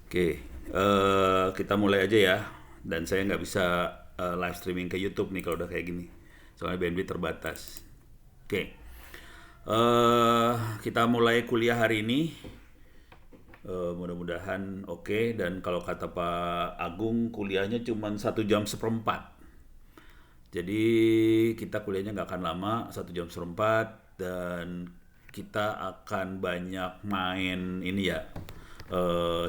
Oke, kita mulai aja ya. Dan saya nggak bisa live streaming ke YouTube nih kalau udah kayak gini. Soalnya bandwidth terbatas. Oke, kita mulai kuliah hari ini. Mudah-mudahan oke. Dan kalau kata Pak Agung, kuliahnya cuma 1 jam 1/4. Jadi kita kuliahnya nggak akan lama, 1 jam 1/4, dan kita akan banyak main ini ya,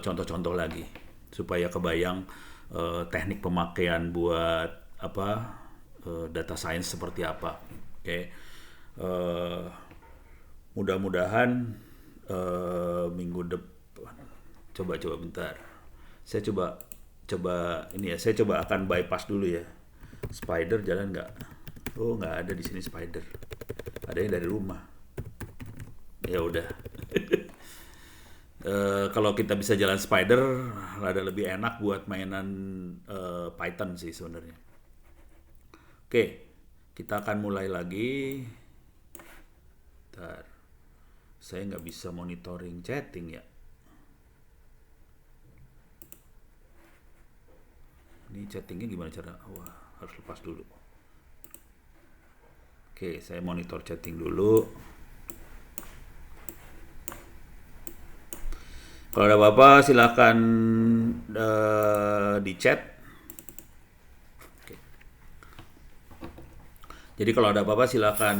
contoh-contoh lagi supaya kebayang teknik pemakaian buat apa, data science seperti apa. Oke. Eh, Mudah-mudahan minggu depan, coba bentar. Saya coba coba ini ya, saya coba akan bypass dulu ya. Spider jalan nggak? Oh, nggak ada di sini spider. Adanya dari rumah. Ya udah. Kalau kita bisa jalan spider, ada lebih enak buat mainan Python sih sebenarnya. Oke, kita akan mulai lagi. Ntar, saya nggak bisa monitoring chatting ya. Ini chattingnya gimana cara? Wah, harus lepas dulu. Oke, saya monitor chatting dulu. Kalau ada apa-apa silahkan di chat. Oke. Jadi kalau ada apa-apa silahkan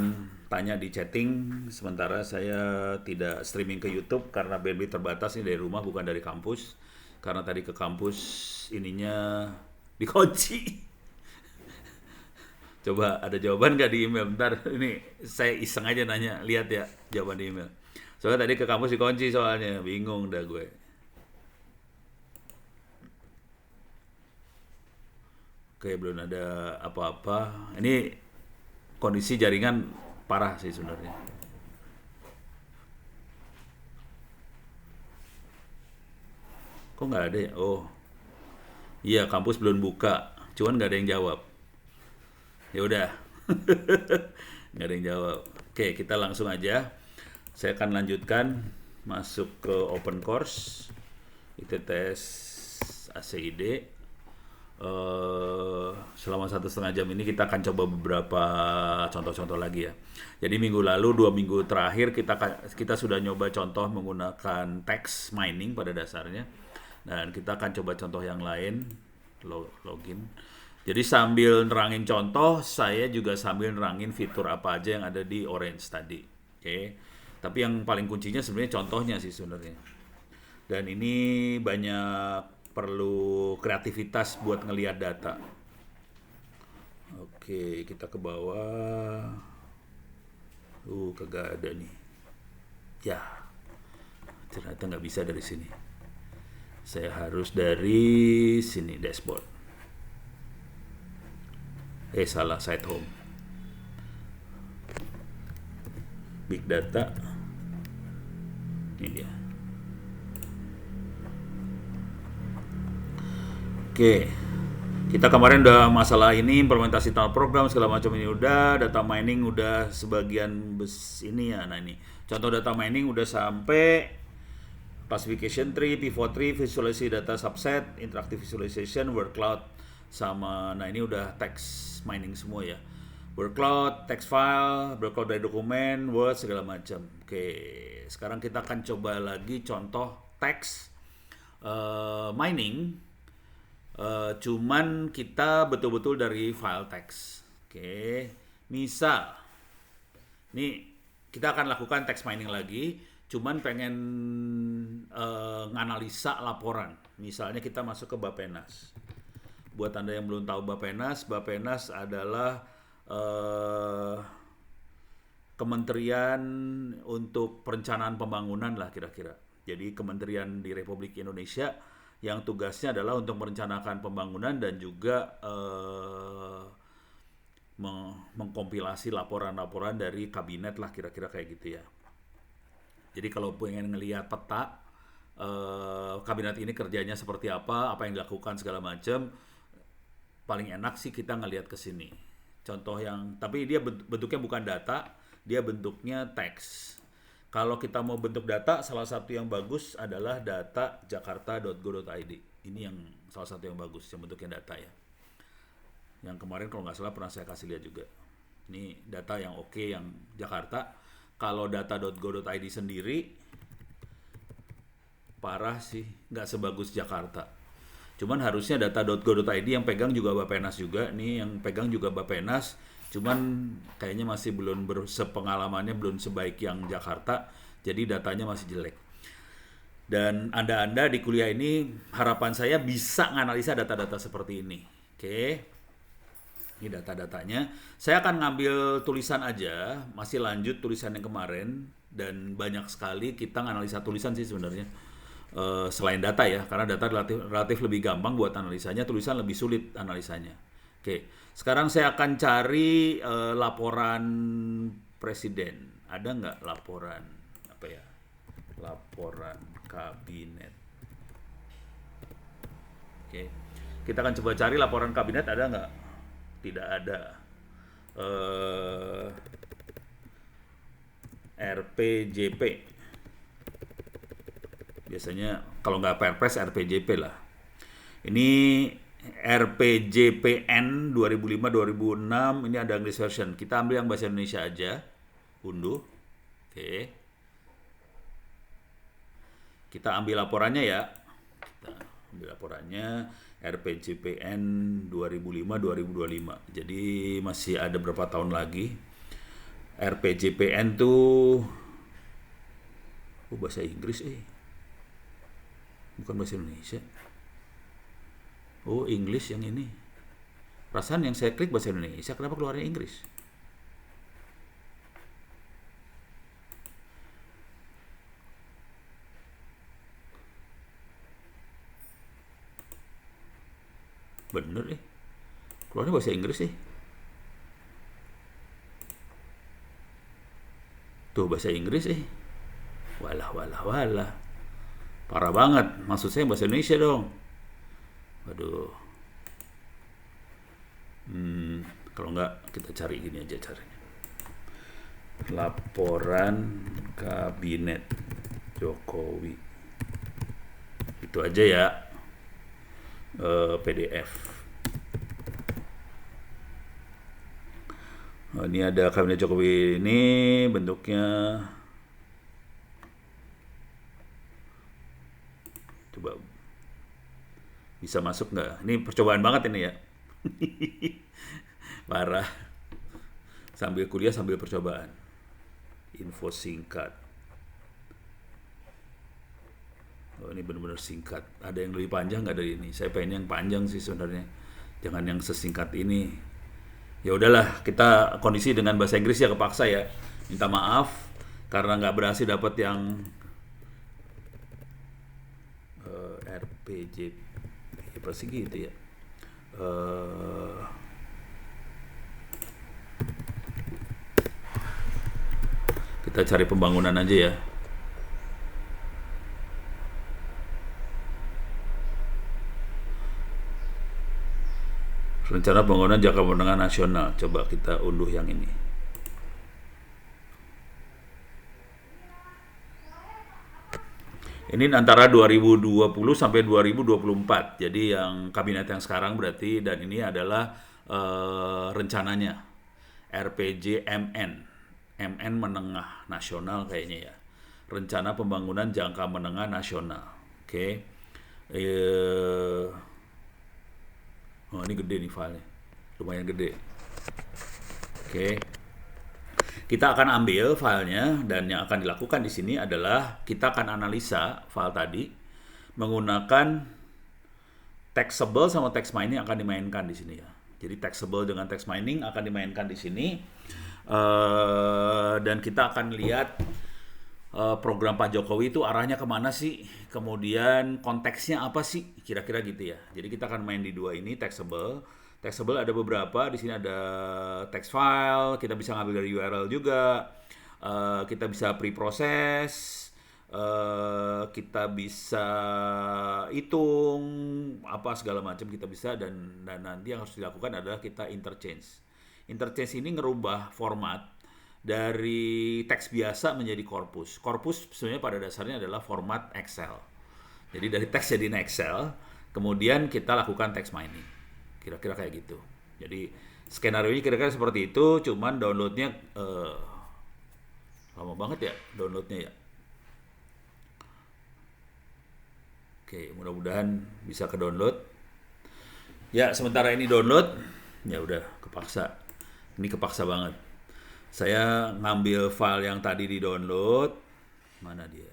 tanya di chatting. Sementara saya tidak streaming ke YouTube karena bandwidth terbatas ini dari rumah bukan dari kampus. Karena tadi ke kampus ininya dikunci. Coba ada jawaban nggak di email? Bentar, ini saya iseng aja nanya, lihat ya jawaban di email. Soalnya tadi ke kampus dikunci soalnya, bingung dah gue. Oke, belum ada apa-apa. Ini kondisi jaringan parah sih sebenarnya. Kok nggak ada ya? Oh, iya kampus belum buka. Cuman nggak ada yang jawab. Ya udah, nggak ada yang jawab. Oke, kita langsung aja. Saya akan lanjutkan masuk ke open course ITTS ACID. Selama 1,5 jam ini kita akan coba beberapa contoh-contoh lagi ya. Jadi minggu lalu 2 minggu terakhir kita sudah nyoba contoh menggunakan text mining pada dasarnya, dan kita akan coba contoh yang lain. Login. Jadi sambil nerangin contoh, saya juga sambil nerangin fitur apa aja yang ada di Orange tadi. Oke. Tapi yang paling kuncinya sebenarnya contohnya sih sebenarnya. Dan ini banyak perlu kreativitas buat ngelihat data. Oke, kita ke bawah. Kagak ada nih. Ya, ternyata nggak bisa dari sini. Saya harus dari sini, dashboard. Salah, site home. Big data. Ini dia. Oke, kita kemarin udah masalah ini implementasi tunnel program segala macam ini udah, data mining udah sebagian ini ya. Nah ini contoh data mining udah sampai classification tree, pivot tree, visualisasi data subset, interactive visualization, word cloud sama. Nah ini udah text mining semua ya. Word cloud, text file, word cloud dari dokumen, word segala macam. Oke, sekarang kita akan coba lagi contoh text mining. Cuman kita betul-betul dari file text. Oke, misal, nih kita akan lakukan text mining lagi. Cuman pengen nganalisa laporan. Misalnya kita masuk ke Bapenas. Buat Anda yang belum tahu Bapenas adalah kementerian untuk perencanaan pembangunan lah kira-kira. Jadi kementerian di Republik Indonesia yang tugasnya adalah untuk merencanakan pembangunan dan juga mengkompilasi laporan-laporan dari kabinet lah kira-kira kayak gitu ya. Jadi kalau pengen ngelihat peta kabinet ini kerjanya seperti apa yang dilakukan segala macam, paling enak sih kita ngelihat ke sini. Contoh yang, tapi dia bentuknya bukan data, dia bentuknya teks. Kalau kita mau bentuk data, salah satu yang bagus adalah data jakarta.go.id. Ini yang salah satu yang bagus, yang bentuknya data ya. Yang kemarin kalau nggak salah pernah saya kasih lihat juga. Ini data yang oke yang Jakarta. Kalau data.go.id sendiri, parah sih, nggak sebagus Jakarta. Cuman harusnya data.go.id yang pegang juga Bappenas juga. Nih yang pegang juga Bappenas. Cuman kayaknya masih belum sepengalamannya belum sebaik yang Jakarta. Jadi datanya masih jelek. Dan Anda di kuliah ini harapan saya bisa menganalisa data-data seperti ini. Oke. Ini data-datanya. Saya akan ngambil tulisan aja, masih lanjut tulisan yang kemarin, dan banyak sekali kita nganalisa tulisan sih sebenarnya. Selain data ya, karena data relatif lebih gampang buat analisanya, tulisan lebih sulit analisanya. Oke, sekarang saya akan cari laporan presiden. Ada nggak laporan apa ya? Laporan kabinet. Oke, kita akan coba cari laporan kabinet ada nggak? Tidak ada. RPJP. Biasanya kalau nggak Perpres RPJP lah. Ini RPJPN 2005-2006, ini ada English version. Kita ambil yang bahasa Indonesia aja. Unduh. Oke. Kita ambil laporannya ya. Kita ambil laporannya RPJPN 2005-2025. Jadi masih ada berapa tahun lagi. RPJPN tuh bahasa Inggris bukan bahasa Indonesia. Oh, English yang ini. Perasaan yang saya klik bahasa Indonesia, kenapa keluarnya Inggris? Bener keluarnya bahasa Inggris Tuh bahasa Inggris Walah. Parah banget. Maksud saya bahasa Indonesia dong. Waduh. Kalau enggak kita cari gini aja caranya. Laporan kabinet Jokowi. Itu aja ya. PDF. Ini ada kabinet Jokowi ini bentuknya. Coba bisa masuk nggak? Ini percobaan banget ini ya. Parah. Sambil kuliah sambil percobaan. Info singkat. Oh, ini benar-benar singkat. Ada yang lebih panjang nggak dari ini? Saya pengen yang panjang sih sebenarnya. Jangan yang sesingkat ini. Ya udahlah, kita kondisi dengan bahasa Inggris ya kepaksa ya. Minta maaf karena nggak berhasil dapat yang RPJP apa sih gitu ya. Kita cari pembangunan aja ya. Rencana pembangunan jangka menengah nasional. Coba kita unduh yang ini. Ini antara 2020 sampai 2024. Jadi yang kabinet yang sekarang berarti, dan ini adalah rencananya RPJMN. MN menengah nasional kayaknya ya. Rencana pembangunan jangka menengah nasional. Oke. Oh, ini gede nih filenya. Lumayan gede. Oke. Kita akan ambil filenya, dan yang akan dilakukan di sini adalah kita akan analisa file tadi menggunakan taxable sama text mining akan dimainkan di sini ya. Jadi taxable dengan text mining akan dimainkan di sini, dan kita akan lihat program Pak Jokowi itu arahnya kemana sih, kemudian konteksnya apa sih, kira-kira gitu ya. Jadi kita akan main di dua ini, taxable. Taxable ada beberapa, di sini ada text file, kita bisa ngambil dari URL juga, kita bisa pre-proses, kita bisa hitung apa segala macam kita bisa, dan nanti yang harus dilakukan adalah kita interchange. Interchange ini ngerubah format dari teks biasa menjadi korpus. Korpus sebenarnya pada dasarnya adalah format Excel. Jadi dari teks jadi Excel, kemudian kita lakukan text mining. Kira-kira kayak gitu. Jadi skenario-nya kira-kira seperti itu, cuman downloadnya lama banget ya downloadnya ya. Oke, mudah-mudahan bisa ke download. Ya, sementara ini download, ya udah kepaksa. Ini kepaksa banget. Saya ngambil file yang tadi di download. Mana dia?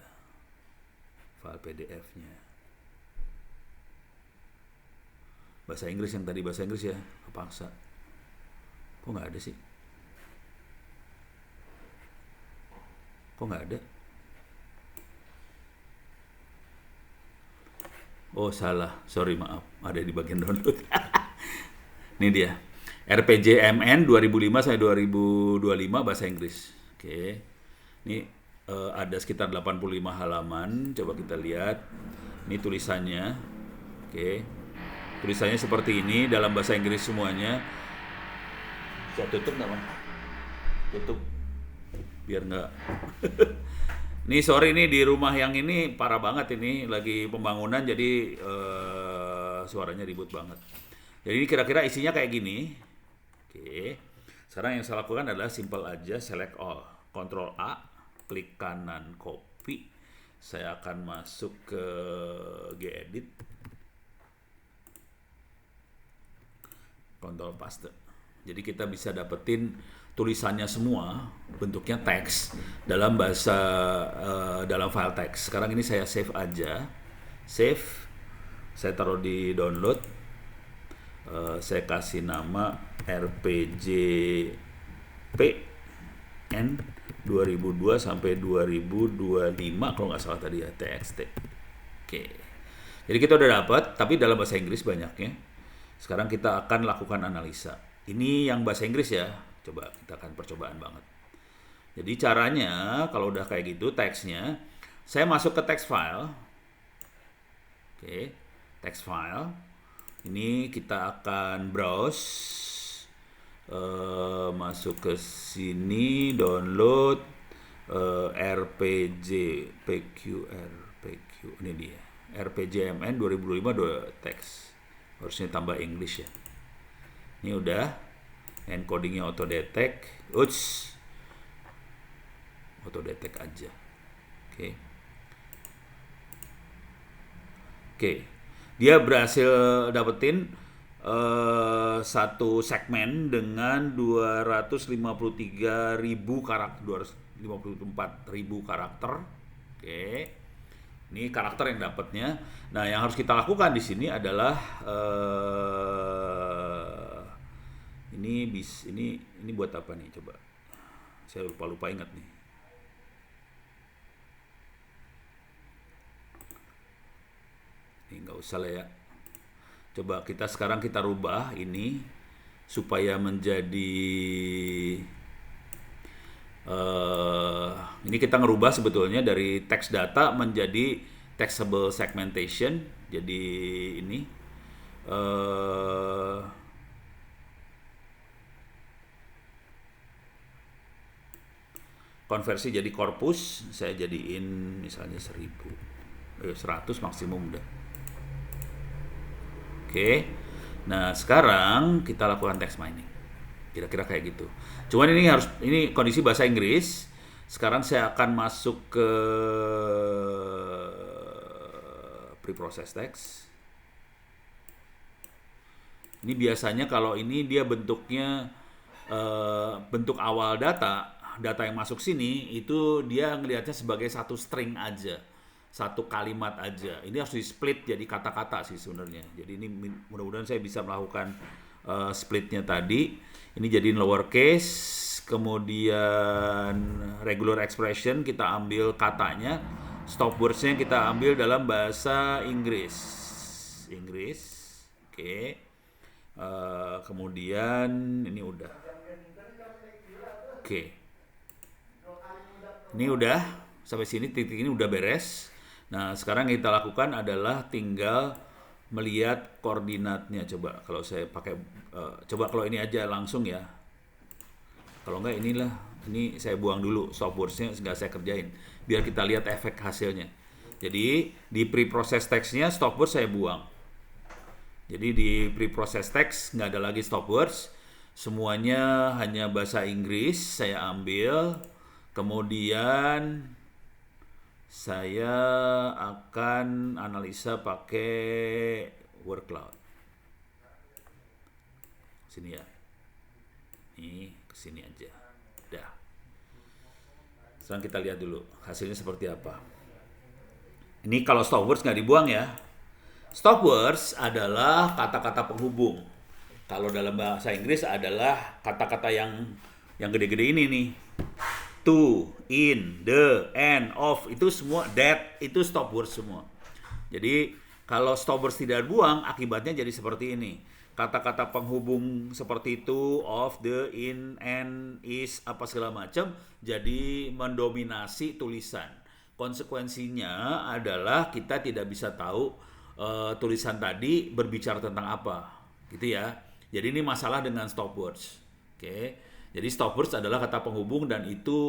File PDF-nya. Bahasa Inggris yang tadi bahasa Inggris ya, kepaksa. Kok nggak ada sih? Kok nggak ada? Oh salah, sorry maaf, ada di bagian download. Ini dia, RPJMN 2005 sampai 2025 bahasa Inggris. Oke, ini ada sekitar 85 halaman, coba kita lihat. Ini tulisannya, oke, tulisannya seperti ini dalam bahasa Inggris semuanya. Saya tutup nggak Bang? Tutup, biar nggak. Nih sorry nih di rumah yang ini parah banget ini lagi pembangunan jadi suaranya ribut banget. Jadi ini kira-kira isinya kayak gini. Oke. Sekarang yang saya lakukan adalah simple aja select all. Ctrl A, klik kanan copy. Saya akan masuk ke gedit. Ctrl paste. Jadi kita bisa dapetin tulisannya semua bentuknya teks dalam bahasa dalam file teks. Sekarang ini saya save aja, save, saya taruh di download, saya kasih nama RPJPN 2002 sampai 2025 kalau nggak salah tadi ya, TXT. Oke, jadi kita udah dapat, tapi dalam bahasa Inggris banyaknya. Sekarang kita akan lakukan analisa. Ini yang bahasa Inggris ya. Coba kita akan percobaan banget. Jadi caranya kalau udah kayak gitu teksnya, saya masuk ke text file. Oke, text file. Ini kita akan browse, masuk ke sini, download RPG PQ, ini dia. RPJMN 2005 teks. Harusnya tambah English ya. Ini udah. Encodingnya auto detect, auto detect aja. Oke, dia berhasil dapetin satu segmen dengan 253.000 karakter, 254.000 karakter. Oke, ini karakter yang dapatnya. Nah, yang harus kita lakukan di sini adalah ini buat apa nih, coba saya lupa ingat nih. Ini nggak usah lah ya, coba sekarang kita rubah ini supaya menjadi ini kita ngerubah sebetulnya dari text data menjadi textable segmentation. Jadi ini konversi jadi korpus, saya jadiin misalnya 100 maksimum udah. Oke. Nah, sekarang kita lakukan text mining. Kira-kira kayak gitu. Cuman ini kondisi bahasa Inggris. Sekarang saya akan masuk ke preprocess text. Ini biasanya kalau ini dia bentuknya bentuk awal data yang masuk sini itu dia ngelihatnya sebagai satu string aja, satu kalimat aja. Ini harus di split jadi kata-kata sih sebenarnya. Jadi ini mudah-mudahan saya bisa melakukan splitnya tadi. Ini jadiin lowercase, kemudian regular expression kita ambil katanya, stop words-nya kita ambil dalam bahasa Inggris. Oke. Kemudian ini udah. Oke. Ini udah sampai sini, titik ini udah beres. Nah, sekarang yang kita lakukan adalah tinggal melihat koordinatnya. Coba kalau saya pakai coba kalau ini aja langsung ya. Kalau enggak inilah Ini saya buang dulu stopwords-nya, nggak saya kerjain. Biar kita lihat efek hasilnya. Jadi di pre-process text-nya stopwords saya buang. Jadi di pre-process text nggak ada lagi stopwords. Semuanya hanya bahasa Inggris saya ambil. Kemudian saya akan analisa pakai word cloud. Sini ya. Ini kesini aja. Dah. Sekarang kita lihat dulu hasilnya seperti apa. Ini kalau stop words nggak dibuang ya. Stop words adalah kata-kata penghubung. Kalau dalam bahasa Inggris adalah kata-kata yang gede-gede ini nih. To, in, the, and, of, itu semua, that, itu stop words semua. Jadi kalau stop words tidak buang, akibatnya jadi seperti ini. Kata-kata penghubung seperti itu, of, the, in, and, is, apa segala macam, jadi mendominasi tulisan. Konsekuensinya adalah kita tidak bisa tahu tulisan tadi berbicara tentang apa, gitu ya. Jadi ini masalah dengan stop words. Oke. Jadi stop words adalah kata penghubung dan itu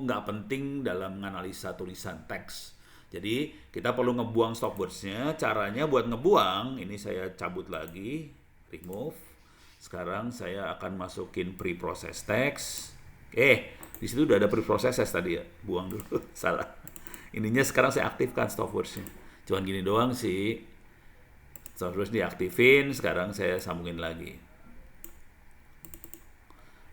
nggak penting dalam menganalisa tulisan teks. Jadi kita perlu ngebuang stop words-nya. Caranya buat ngebuang, ini saya cabut lagi, remove. Sekarang saya akan masukin pre-process text. Di situ udah ada pre-process text tadi ya. Buang dulu, salah. Ininya sekarang saya aktifkan stop words-nya. Cuman gini doang sih. Stop words diaktifin, sekarang saya sambungin lagi.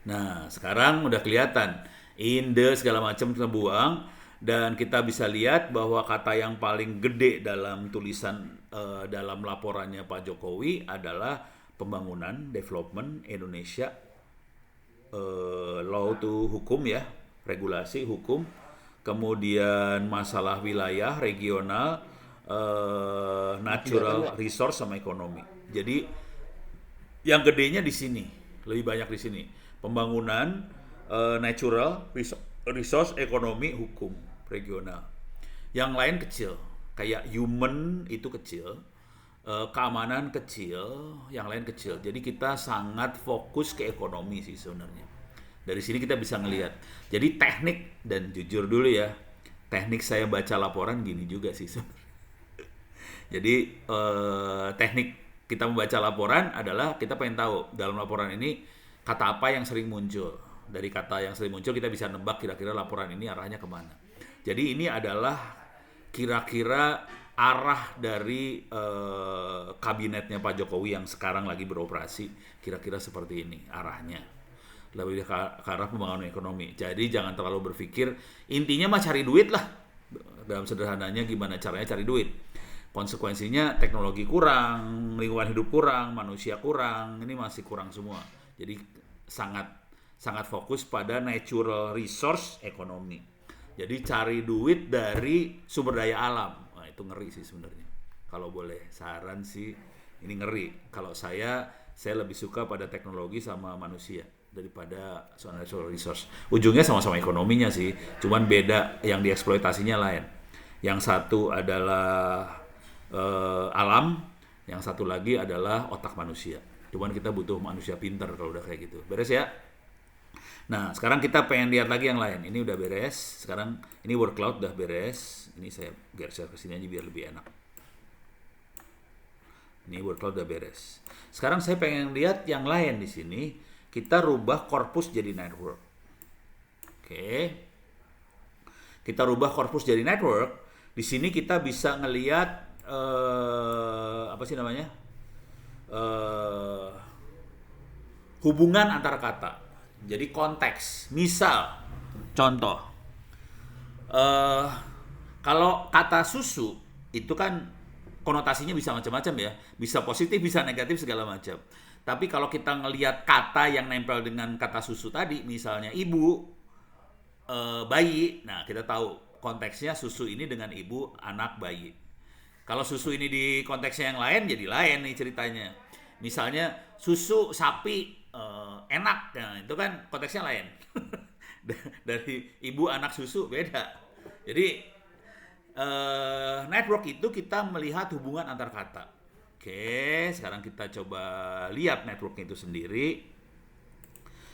Nah, sekarang udah kelihatan in the segala macam terbuang dan kita bisa lihat bahwa kata yang paling gede dalam tulisan dalam laporannya Pak Jokowi adalah pembangunan, development Indonesia, law to hukum ya, regulasi hukum, kemudian masalah wilayah regional, natural resource sama ekonomi. Jadi yang gedenya di sini, lebih banyak di sini. Pembangunan, natural, resource, ekonomi, hukum, regional. Yang lain kecil, kayak human itu kecil, keamanan kecil, yang lain kecil. Jadi kita sangat fokus ke ekonomi sih sebenarnya. Dari sini kita bisa ngelihat. Jadi teknik, dan jujur dulu ya, teknik saya baca laporan gini juga sih sebenarnya. Jadi teknik kita membaca laporan adalah kita pengen tahu dalam laporan ini kata apa yang sering muncul. Dari kata yang sering muncul kita bisa nebak kira-kira laporan ini arahnya kemana. Jadi ini adalah kira-kira arah dari kabinetnya Pak Jokowi yang sekarang lagi beroperasi. Kira-kira seperti ini arahnya. Lebih ke arah pembangunan ekonomi. Jadi jangan terlalu berpikir, intinya mah cari duit lah. Dalam sederhananya gimana caranya cari duit. Konsekuensinya teknologi kurang, lingkungan hidup kurang, manusia kurang, ini masih kurang semua. Jadi sangat fokus pada natural resource ekonomi. Jadi cari duit dari sumber daya alam. Nah, itu ngeri sih sebenarnya. Kalau boleh saran sih, ini ngeri. Kalau saya lebih suka pada teknologi sama manusia daripada natural resource. Ujungnya sama-sama ekonominya sih, cuman beda yang dieksploitasinya lain. Yang satu adalah alam, yang satu lagi adalah otak manusia. Cuman kita butuh manusia pintar kalau udah kayak gitu. Beres ya? Nah, sekarang kita pengen lihat lagi yang lain. Ini udah beres. Sekarang ini word cloud udah beres. Ini saya geser ke sini aja biar lebih enak. Ini word cloud udah beres. Sekarang saya pengen lihat yang lain di sini. Kita rubah korpus jadi network. Oke. Kita rubah korpus jadi network. Di sini kita bisa ngelihat apa sih namanya? Hubungan antar kata. Jadi konteks. Misal, contoh, kalau kata susu itu kan konotasinya bisa macam-macam ya, bisa positif, bisa negatif segala macam. Tapi kalau kita ngelihat kata yang nempel dengan kata susu tadi, misalnya ibu, bayi, nah kita tahu konteksnya susu ini dengan ibu, anak, bayi. Kalau susu ini di konteksnya yang lain, jadi lain nih ceritanya. Misalnya susu sapi enak, nah itu kan konteksnya lain. Dari ibu anak susu beda. Jadi network itu kita melihat hubungan antar kata. Oke, sekarang kita coba lihat networknya itu sendiri.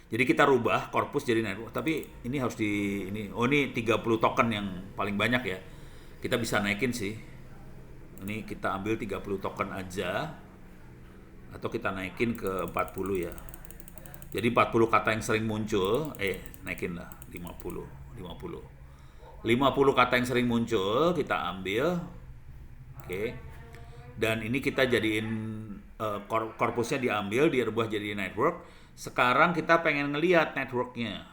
Jadi kita rubah korpus jadi network, tapi ini harus ini 30 token yang paling banyak ya. Kita bisa naikin sih. Ini kita ambil 30 token aja atau kita naikin ke 40 ya. Jadi 40 kata yang sering muncul, naikin lah 50, 50. 50 kata yang sering muncul kita ambil. Oke. Dan ini kita jadiin korpusnya diambil, dirubah jadi network. Sekarang kita pengen ngelihat networknya.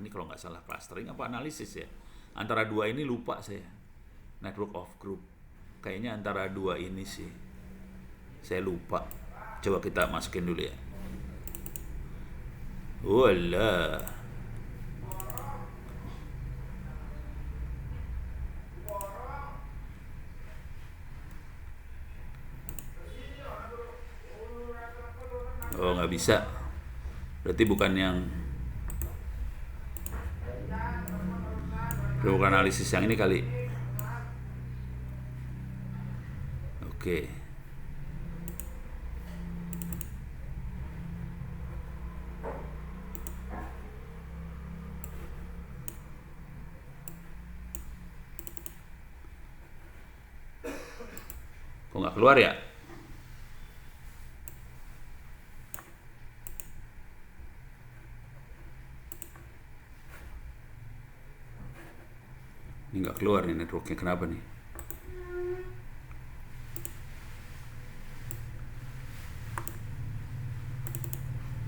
Ini kalau nggak salah clustering apa analisis ya. Antara dua ini lupa saya. Network of group. Kayaknya antara dua ini sih. Saya lupa. Coba kita masukin dulu ya. Walah. Oh, nggak bisa. Berarti bukan analisis yang ini kali. Oke. Kok nggak keluar ya? Ini nggak keluar nih networknya, kenapa nih?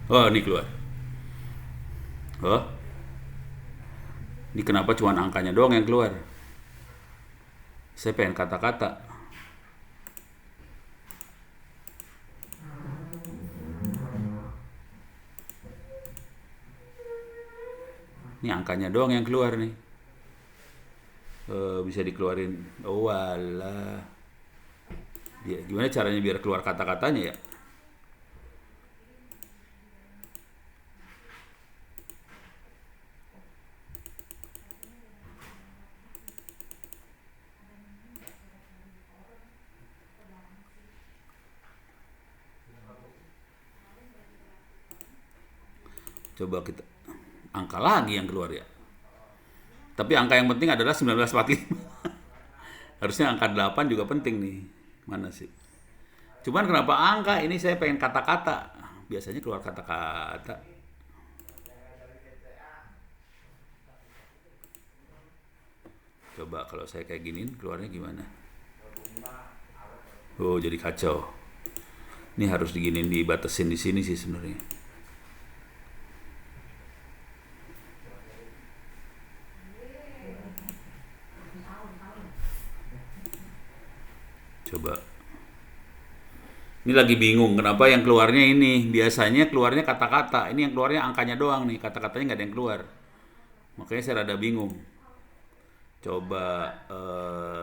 Oh, ini keluar. Oh, ini kenapa cuma angkanya doang yang keluar? Saya pengen kata-kata. Ini angkanya doang yang keluar nih. Bisa dikeluarin. Oh, walah. Gimana caranya biar keluar kata-katanya ya? Coba kita angka lagi yang keluar ya. Tapi angka yang penting adalah 1945. Harusnya angka 8 juga penting nih. Mana sih? Cuman kenapa angka? Ini saya pengen kata-kata. Biasanya keluar kata-kata. Coba kalau saya kayak giniin keluarnya gimana? Oh, jadi kacau. Ini harus diginin, dibatasin di sini sih sebenarnya. Coba. Ini lagi bingung kenapa yang keluarnya ini. Biasanya keluarnya kata-kata. Ini yang keluarnya angkanya doang nih. Kata-katanya nggak ada yang keluar. Makanya saya rada bingung. Coba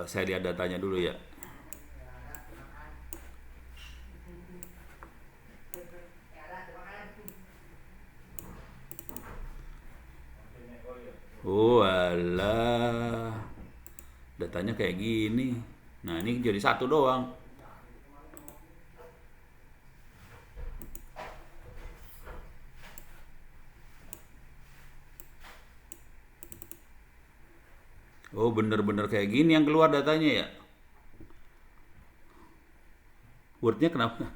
saya lihat datanya dulu ya. Oh alah. Datanya kayak gini. Nah ini jadi satu doang. Oh bener-bener kayak gini yang keluar datanya ya. Wordnya kenapa?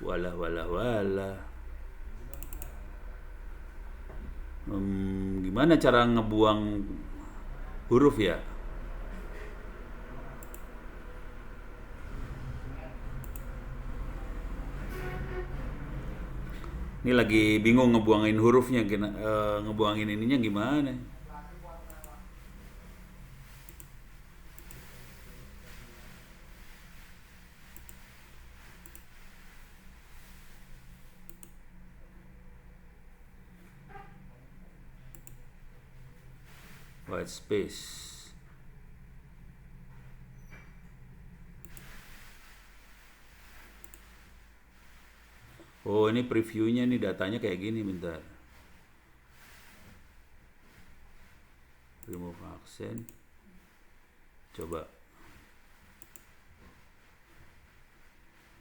Walah walah walah. Gimana cara ngebuang huruf ya? Ini lagi bingung ngebuangin hurufnya, ngebuangin ininya gimana? White space. Oh ini previewnya nih, datanya kayak gini, bentar. Remove accent. Coba.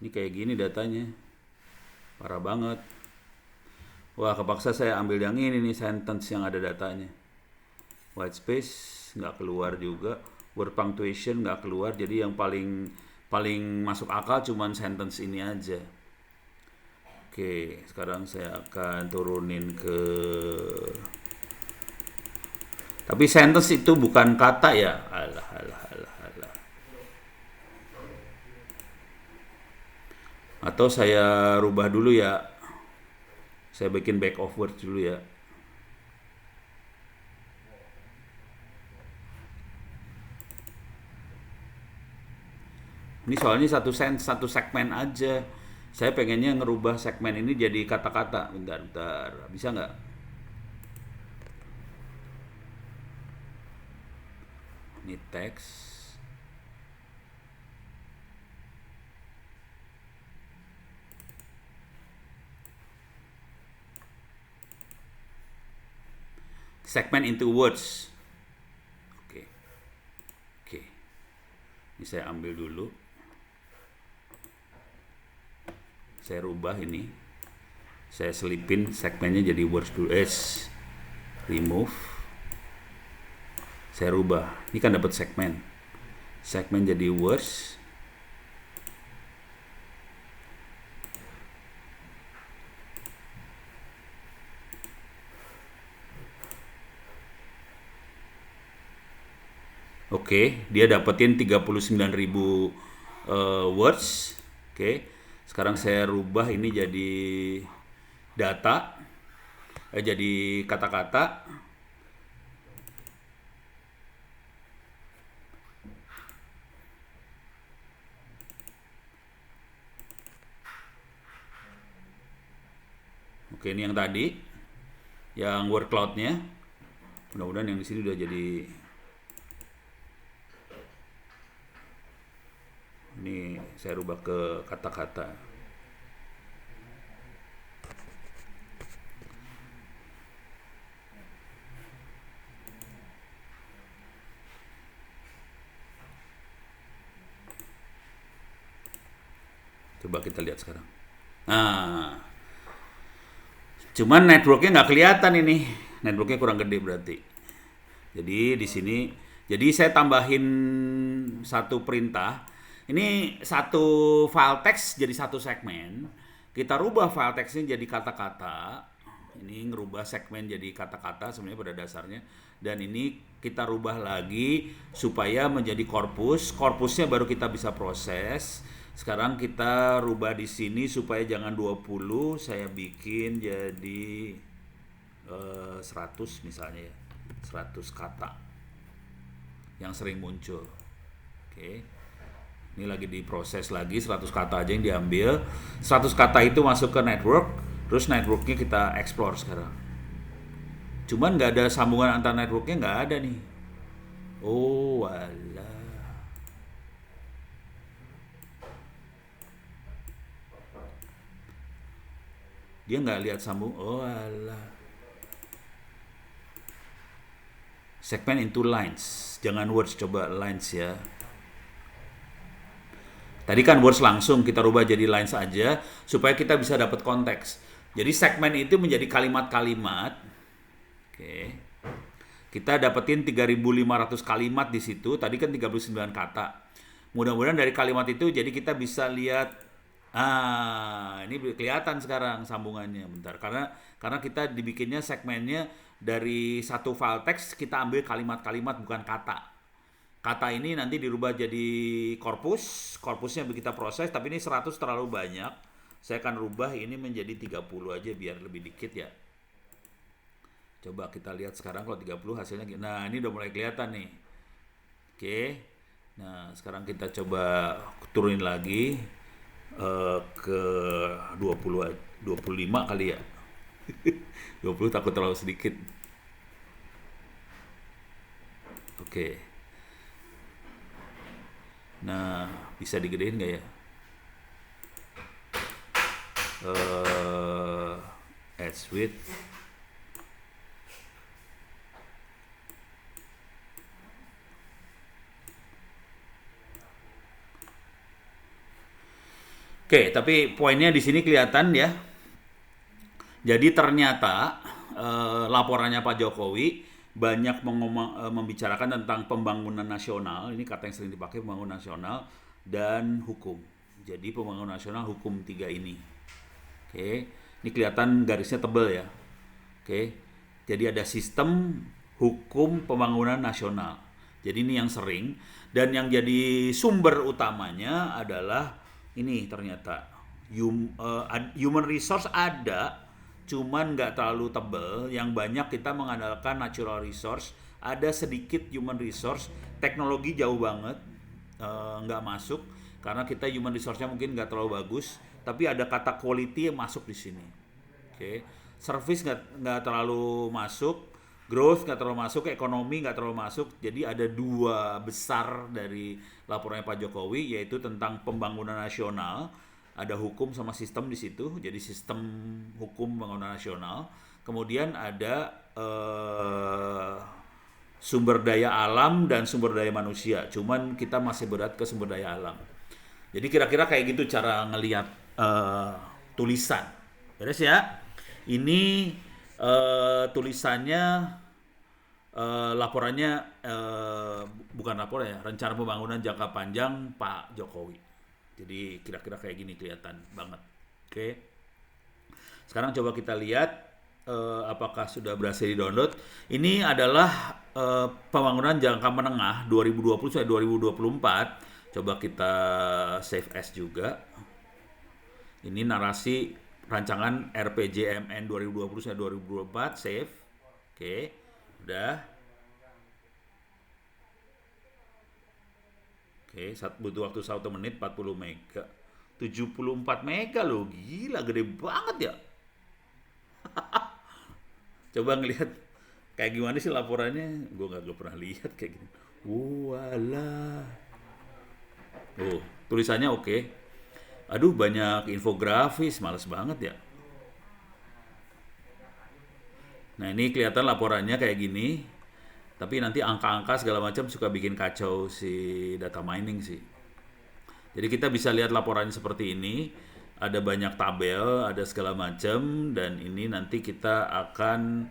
Ini kayak gini datanya. Parah banget. Wah, kepaksa saya ambil yang ini nih, sentence yang ada datanya. White space nggak keluar juga, word punctuation nggak keluar, jadi yang paling paling masuk akal cuman sentence ini aja. Oke, sekarang saya akan turunin ke, tapi sentence itu bukan kata ya. Alah, alah, alah, alah. Atau saya rubah dulu ya. Saya bikin back of words dulu ya. Ini soalnya satu segmen aja. Saya pengennya ngerubah segmen ini jadi kata-kata. Bentar, bentar. Bisa nggak? Ini teks. Segment into words. Oke. Oke. Ini saya ambil dulu. Saya rubah ini. Saya selipin segmennya jadi words dulu. Remove. Saya rubah. Ini kan dapat segmen. Segmen jadi words. Oke, dia dapetin 39.000 words. Oke. Sekarang saya rubah ini jadi data, jadi kata-kata. Oke, ini yang tadi, yang word cloud-nya. Mudah-mudahan yang di sini udah jadi. Ini saya rubah ke kata-kata. Coba kita lihat sekarang. Nah, cuman networknya nggak kelihatan ini. Networknya kurang gede berarti. Jadi di sini, jadi saya tambahin satu perintah. Ini satu file teks jadi satu segmen. Kita rubah file teksnya jadi kata-kata. Ini ngerubah segmen jadi kata-kata sebenarnya pada dasarnya. Dan ini kita rubah lagi supaya menjadi korpus. Korpusnya baru kita bisa proses. Sekarang kita rubah di sini supaya jangan 20, saya bikin jadi 100 misalnya ya. 100 kata yang sering muncul. Oke. Ini lagi diproses lagi, 100 kata aja yang diambil. 100 kata itu masuk ke network, terus networknya kita explore sekarang. Cuman nggak ada sambungan antar networknya, nggak ada nih. Oh, walah. Dia nggak lihat sambung. Oh, walah. Segment into lines. Jangan words, coba lines ya. Tadi kan words langsung kita rubah jadi lines aja supaya kita bisa dapat konteks. Jadi segmen itu menjadi kalimat-kalimat. Oke. Kita dapetin 3.500 kalimat di situ. Tadi kan 39 kata. Mudah-mudahan dari kalimat itu jadi kita bisa lihat, ini kelihatan sekarang sambungannya. Bentar. Karena kita dibikinnya segmennya dari satu file teks kita ambil kalimat-kalimat bukan kata. Kata ini nanti dirubah jadi korpusnya kita proses, tapi ini 100 terlalu banyak. Saya akan rubah ini menjadi 30 aja biar lebih dikit ya. Coba kita lihat sekarang kalau 30 hasilnya. Nah, ini udah mulai kelihatan nih. Oke. Nah, sekarang kita coba turunin lagi ke 25 kali ya. 20 takut terlalu sedikit. Oke. Nah, bisa digedein nggak ya? Add width. Oke, tapi poinnya di sini kelihatan ya. Jadi ternyata laporannya Pak Jokowi banyak membicarakan tentang pembangunan nasional. Ini kata yang sering dipakai, pembangunan nasional dan hukum. Jadi pembangunan nasional, hukum, tiga ini. Oke, ini kelihatan garisnya tebal ya. Oke, jadi ada sistem, hukum, pembangunan nasional. Jadi ini yang sering, dan yang jadi sumber utamanya adalah ini ternyata human resource ada, cuman nggak terlalu tebel. Yang banyak kita mengandalkan natural resource, ada sedikit human resource, teknologi jauh banget nggak masuk karena kita human resource-nya mungkin nggak terlalu bagus, tapi ada kata quality yang masuk di sini. Oke, service nggak terlalu masuk, growth nggak terlalu masuk, ekonomi nggak terlalu masuk. Jadi ada dua besar dari laporannya Pak Jokowi, yaitu tentang pembangunan nasional. Ada hukum sama sistem di situ, jadi sistem, hukum, pembangunan nasional. Kemudian ada sumber daya alam dan sumber daya manusia. Cuman kita masih berat ke sumber daya alam. Jadi kira-kira kayak gitu cara ngelihat tulisan. Beres ya? Ini tulisannya, laporannya, bukan laporan ya, rencana pembangunan jangka panjang Pak Jokowi. Jadi kira-kira kayak gini kelihatan banget. Oke. Sekarang coba kita lihat apakah sudah berhasil di-download. Ini adalah pembangunan jangka menengah 2020 sampai 2024. Coba kita save as juga. Ini narasi rancangan RPJMN 2020 sampai 2024, save. Oke, udah. Oke, butuh waktu 1 menit 40 mega. 74 mega loh, gila gede banget ya. Coba ngelihat kayak gimana sih laporannya, gue nggak pernah lihat kayak gini. Walah. Oh, tulisannya oke. Aduh, banyak infografis, males banget ya. Nah, ini kelihatan laporannya kayak gini. Tapi nanti angka-angka segala macam suka bikin kacau si data mining sih. Jadi kita bisa lihat laporannya seperti ini. Ada banyak tabel, ada segala macam, dan ini nanti kita akan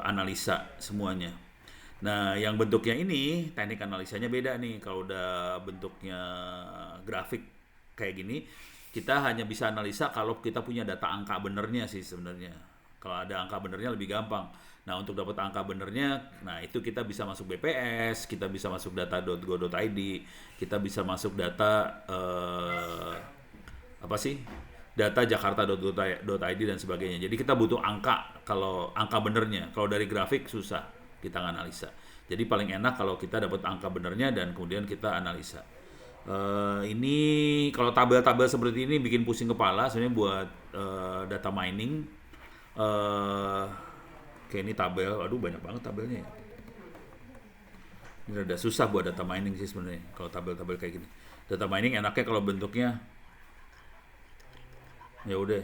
analisa semuanya. Nah, yang bentuknya ini, teknik analisanya beda nih. Kalau udah bentuknya grafik kayak gini, kita hanya bisa analisa kalau kita punya data angka benernya sih sebenarnya. Kalau ada angka benernya lebih gampang. Nah, untuk dapat angka benernya, nah itu kita bisa masuk BPS, kita bisa masuk data.go.id, kita bisa masuk data apa sih? Data jakarta.go.id dan sebagainya. Jadi kita butuh angka, kalau angka benernya. Kalau dari grafik susah kita analisa. Jadi paling enak kalau kita dapat angka benernya dan kemudian kita analisa. Ini kalau tabel-tabel seperti ini bikin pusing kepala sebenarnya buat data mining. Kayak ini tabel, aduh banyak banget tabelnya ya. Ini udah susah buat data mining sih sebenarnya kalau tabel-tabel kayak gini. Data mining enaknya kalau bentuknya ya udah.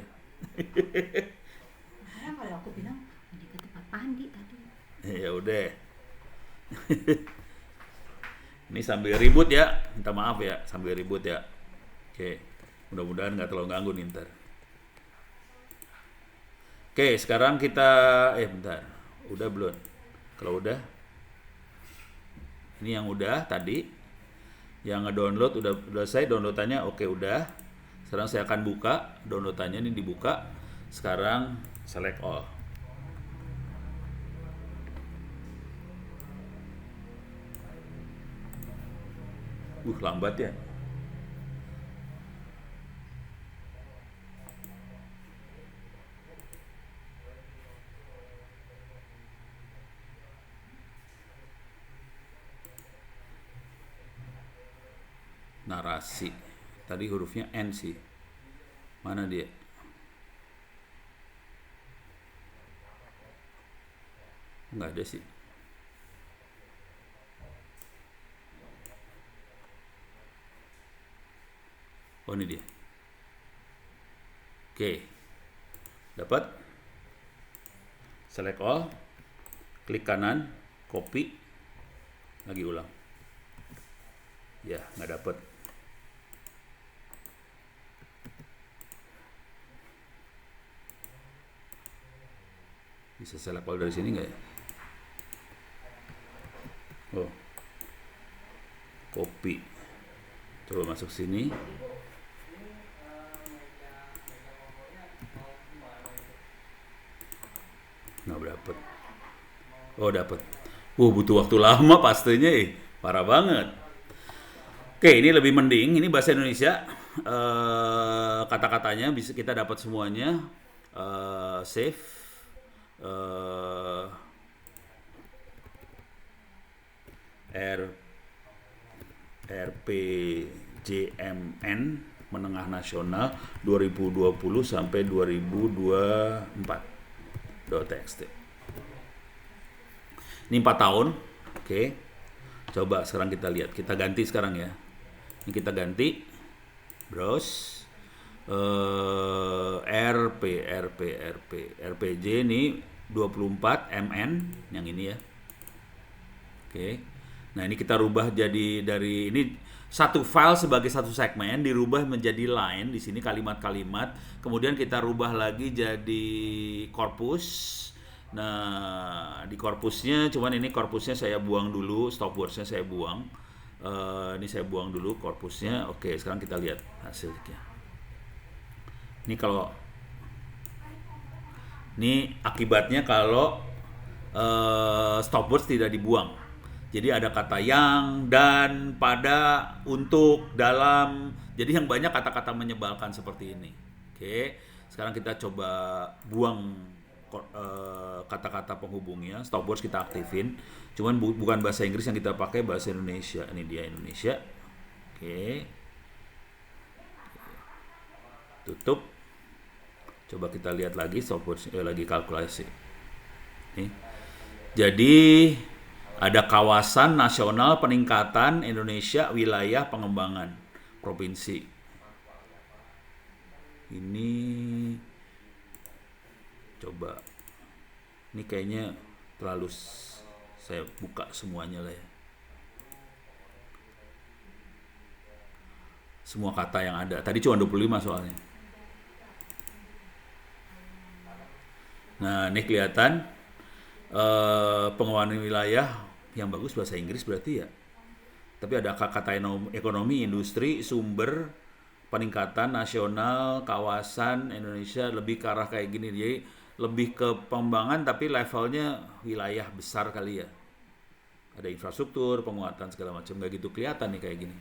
Makanya kalau aku bilang ini ke tempat mandi tadi. Ya udah. Ini sambil ribut ya, minta maaf ya, sambil ribut ya. Oke, mudah-mudahan nggak terlalu ganggu nih ntar. Oke, sekarang kita, bentar, udah belum? Kalau udah, ini yang udah tadi, yang ngedownload udah selesai downloadannya, oke udah. Sekarang saya akan buka downloadannya, ini dibuka. Sekarang select all. Lambat ya. Narasi. Tadi hurufnya N sih. Mana dia? Nggak ada sih. Oh, ini dia. Oke. Dapat. Select all. Klik kanan, copy. Lagi ulang. Ya, nggak dapat. Bisa select all dari sini nggak ya? Oh, copy. Coba masuk sini. Nggak dapet. Oh, dapet. Butuh waktu lama pastinya, parah banget. Oke, ini lebih mending. Ini bahasa Indonesia. Kata-katanya bisa kita dapat semuanya. Save. Eh, R RPJMN Menengah Nasional 2020 sampai 2024. .txt. Ini 4 tahun. Oke. Coba sekarang kita lihat. Kita ganti sekarang ya. Ini kita ganti. Browse. RPJ ini 24 MN yang ini ya. Oke. Nah, ini kita rubah jadi dari ini satu file sebagai satu segmen dirubah menjadi line di sini kalimat-kalimat. Kemudian kita rubah lagi jadi korpus. Nah, di korpusnya cuman ini korpusnya saya buang dulu, stopwatch-nya saya buang. Ini saya buang dulu korpusnya. Oke, sekarang kita lihat hasilnya. Ini kalau ini akibatnya kalau stopwatch tidak dibuang. Jadi ada kata yang, dan, pada, untuk, dalam. Jadi yang banyak kata-kata menyebalkan seperti ini. Oke, sekarang kita coba buang kata-kata penghubungnya. Stopwatch kita aktifin. Cuman bukan bahasa Inggris yang kita pakai, bahasa Indonesia. Ini dia Indonesia. Oke. Tutup. Coba kita lihat lagi stopwatch lagi kalkulasi. Nih. Jadi ada kawasan nasional peningkatan Indonesia wilayah pengembangan provinsi. Ini coba. Ini kayaknya terlalu saya buka semuanya lah ya. Semua kata yang ada. Tadi cuma 25 soalnya. Nah, ini kelihatan pengembangan wilayah yang bagus bahasa Inggris berarti ya. Tapi ada kata ekonomi, industri, sumber, peningkatan nasional, kawasan Indonesia lebih ke arah kayak gini. Jadi lebih ke pengembangan tapi levelnya wilayah besar kali ya. Ada infrastruktur, penguatan segala macam, nggak gitu kelihatan nih kayak gini.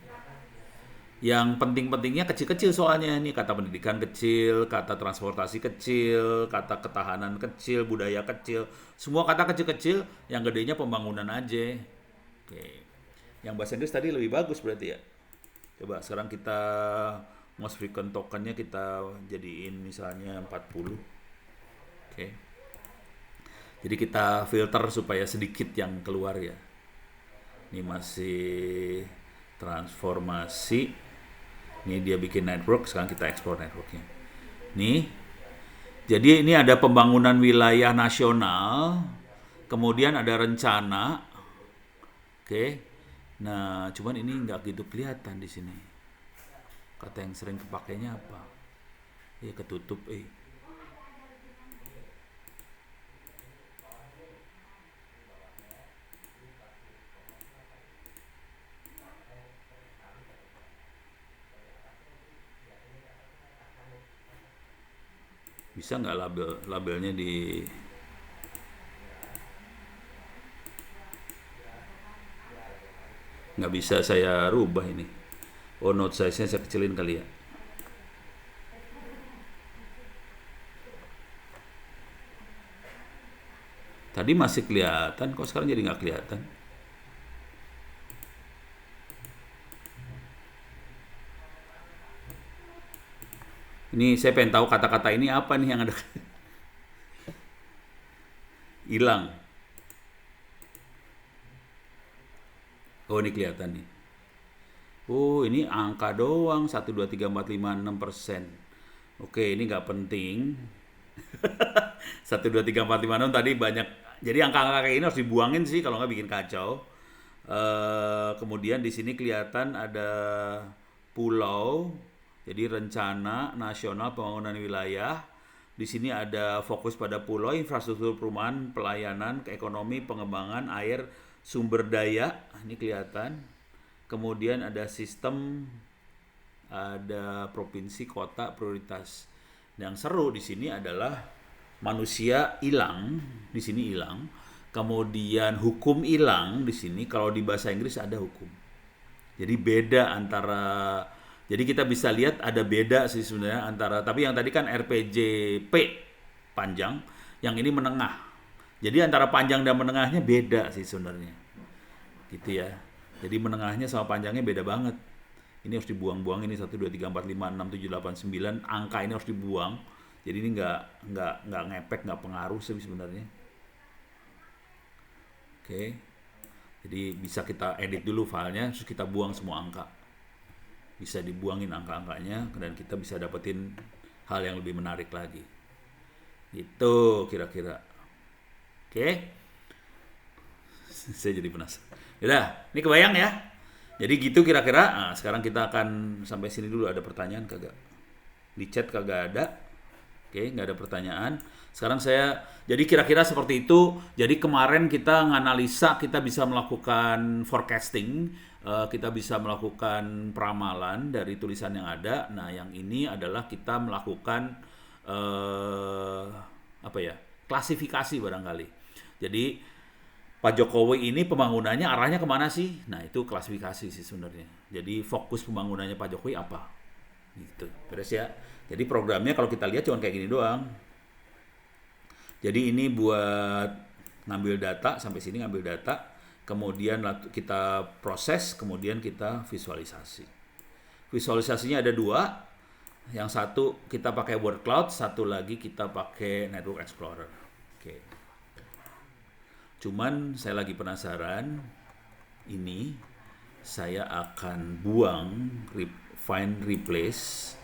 Yang penting-pentingnya kecil-kecil soalnya nih, kata pendidikan kecil, kata transportasi kecil, kata ketahanan kecil, budaya kecil, semua kata kecil-kecil, yang gedenya pembangunan aja. Oke. Yang bahasa Inggris tadi lebih bagus berarti ya. Coba sekarang kita most frequent tokennya kita jadiin misalnya 40. Oke. Jadi kita filter supaya sedikit yang keluar ya. Ini masih transformasi. Ini dia bikin network, sekarang kita ekspor networknya. Nih, jadi ini ada pembangunan wilayah nasional, kemudian ada rencana. Oke, nah cuman ini nggak gitu kelihatan di sini. Kata yang sering kepakainya apa? Ya ketutup. Bisa nggak labelnya di nggak bisa saya rubah ini. Oh, note size-nya saya kecilin kali ya. Tadi masih kelihatan, kok sekarang jadi nggak kelihatan? Ini saya pengen tahu kata-kata ini apa nih yang ada. Hilang. Oh, ini kelihatan nih. Oh, ini angka doang 1, 2, 3, 4, 5, 6%. Oke, ini nggak penting. 1, 2, 3, 4, 5, 6 tadi banyak. Jadi angka-angka kayak ini harus dibuangin sih kalau nggak bikin kacau. Kemudian di sini kelihatan ada pulau. Jadi rencana nasional pembangunan wilayah. Di sini ada fokus pada pulau, infrastruktur perumahan, pelayanan, ekonomi, pengembangan, air, sumber daya. Ini kelihatan. Kemudian ada sistem, ada provinsi, kota, prioritas. Yang seru di sini adalah manusia hilang, di sini hilang. Kemudian hukum hilang di sini. Kalau di bahasa Inggris ada hukum. Jadi beda antara, jadi kita bisa lihat ada beda sih sebenarnya antara, tapi yang tadi kan RPJP panjang, yang ini menengah. Jadi antara panjang dan menengahnya beda sih sebenarnya. Gitu ya. Jadi menengahnya sama panjangnya beda banget. Ini harus dibuang-buang, ini 1 2 3 4 5 6 7 8 9, angka ini harus dibuang. Jadi ini nggak ngepek, nggak pengaruh sih sebenarnya. Oke. Jadi bisa kita edit dulu filenya, terus kita buang semua angka. Bisa dibuangin angka-angkanya, dan kita bisa dapetin hal yang lebih menarik lagi. Itu kira-kira. Oke. Saya jadi penasaran. Yaudah, ini kebayang ya? Jadi gitu kira-kira. Nah, sekarang kita akan sampai sini dulu. Ada pertanyaan kagak? Di chat kagak ada. Oke, nggak ada pertanyaan. Sekarang jadi kira-kira seperti itu. Jadi kemarin kita nganalisa, kita bisa melakukan forecasting, kita bisa melakukan peramalan dari tulisan yang ada. Nah, yang ini adalah kita melakukan klasifikasi barangkali. Jadi Pak Jokowi ini pembangunannya arahnya kemana sih? Nah, itu klasifikasi sih sebenarnya. Jadi fokus pembangunannya Pak Jokowi apa? Gitu, beres ya. Jadi programnya kalau kita lihat cuma kayak gini doang. Jadi ini buat ngambil data, sampai sini ngambil data, kemudian kita proses, kemudian kita visualisasi. Visualisasinya ada 2. Yang satu kita pakai word cloud, satu lagi kita pakai network explorer. Oke. Cuman saya lagi penasaran, ini saya akan buang, find replace,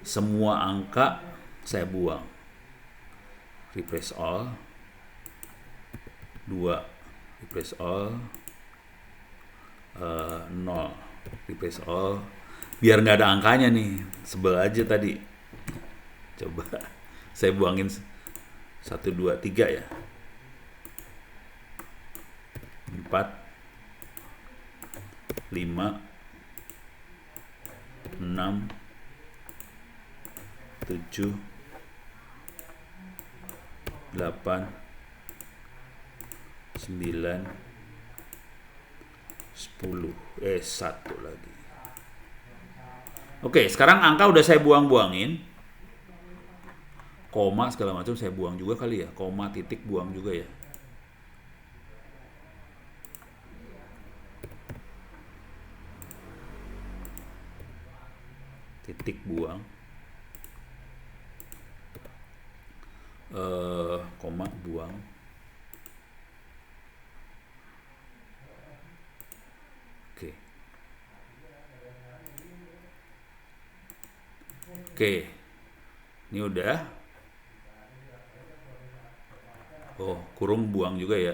semua angka saya buang. Replace all, 2, replace all, 0, replace all, biar nggak ada angkanya nih, sebel aja tadi. Coba saya buangin 1, 2, 3 ya, 4, 5, 6, 7, 8, 9, 10, 1 lagi. Oke, sekarang angka udah saya buang-buangin. Koma segala macam saya buang juga kali ya. Koma, titik buang juga ya. Titik buang. Koma buang. Oke, ini udah. Oh, kurung buang juga ya.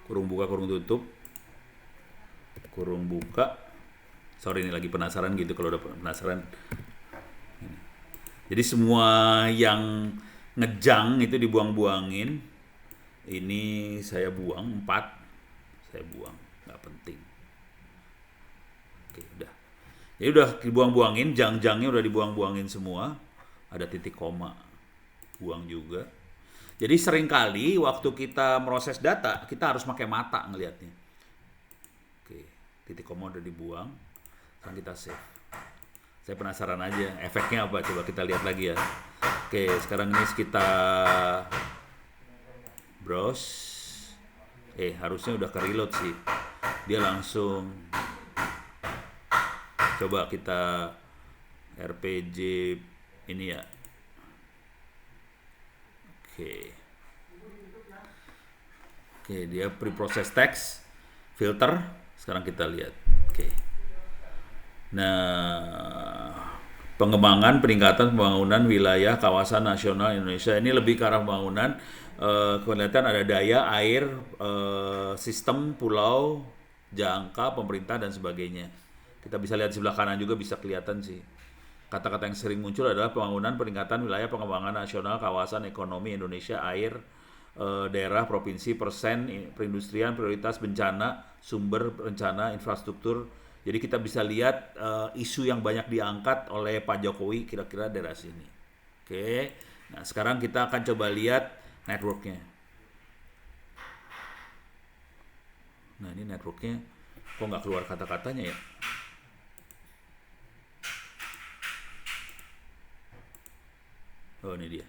Kurung buka, kurung tutup. Kurung buka. Sorry, ini lagi penasaran gitu kalau udah penasaran. Jadi semua yang ngejang itu dibuang-buangin. Ini saya buang 4. Saya buang, nggak penting. Oke, udah. Jadi udah dibuang-buangin, jang-jangnya udah dibuang-buangin semua. Ada titik koma, buang juga. Jadi seringkali waktu kita proses data, kita harus pakai mata ngelihatnya. Oke, titik koma udah dibuang. Sekarang kita save. Saya penasaran aja, efeknya apa? Coba kita lihat lagi ya. Oke, sekarang ini kita browse. Harusnya udah ke reload sih. Dia langsung. Coba kita RPG ini ya. Oke, dia preprocess text, filter. Sekarang kita lihat. Oke. Nah, pengembangan, peningkatan pembangunan wilayah kawasan nasional Indonesia ini lebih ke arah pembangunan. Kelihatan ada daya, air, sistem, pulau, jangka, pemerintah dan sebagainya. Kita bisa lihat di sebelah kanan juga bisa kelihatan sih. Kata-kata yang sering muncul adalah pembangunan, peningkatan wilayah, pengembangan nasional, kawasan ekonomi Indonesia, air, daerah, provinsi, persen, perindustrian, prioritas, bencana, sumber bencana, infrastruktur. Jadi kita bisa lihat isu yang banyak diangkat oleh Pak Jokowi kira-kira daerah sini. Oke, nah sekarang kita akan coba lihat networknya. Nah ini networknya, kok nggak keluar kata-katanya ya? Oh ini dia.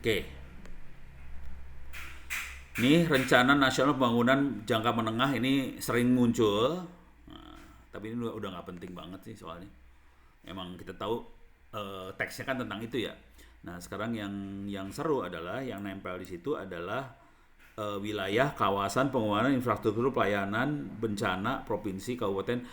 Oke. Ini rencana nasional pembangunan jangka menengah ini sering muncul. Nah, tapi ini udah nggak penting banget sih soalnya. Emang kita tahu teksnya kan tentang itu ya. Nah sekarang yang seru adalah yang nempel di situ adalah wilayah, kawasan, pengembangan infrastruktur, pelayanan, bencana, provinsi, kabupaten,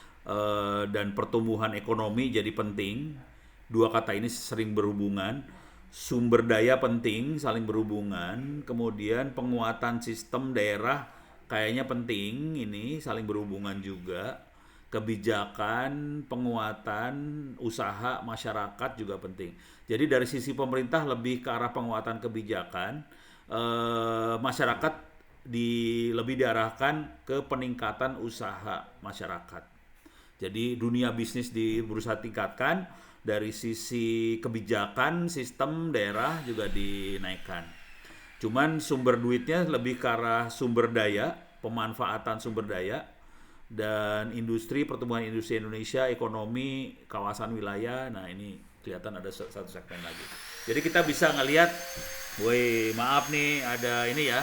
dan pertumbuhan ekonomi jadi penting. Dua kata ini sering berhubungan. Sumber daya penting, saling berhubungan. Kemudian penguatan sistem daerah kayaknya penting, ini saling berhubungan juga. Kebijakan, penguatan, usaha, masyarakat juga penting. Jadi dari sisi pemerintah lebih ke arah penguatan kebijakan, masyarakat lebih diarahkan ke peningkatan usaha masyarakat. Jadi dunia bisnis berusaha tingkatkan, dari sisi kebijakan, sistem daerah juga dinaikkan. Cuman sumber duitnya lebih ke arah sumber daya, pemanfaatan sumber daya, dan industri, pertumbuhan industri Indonesia, ekonomi, kawasan wilayah. Nah ini kelihatan ada satu segmen lagi. Jadi kita bisa ngelihat, woi maaf nih ada ini ya,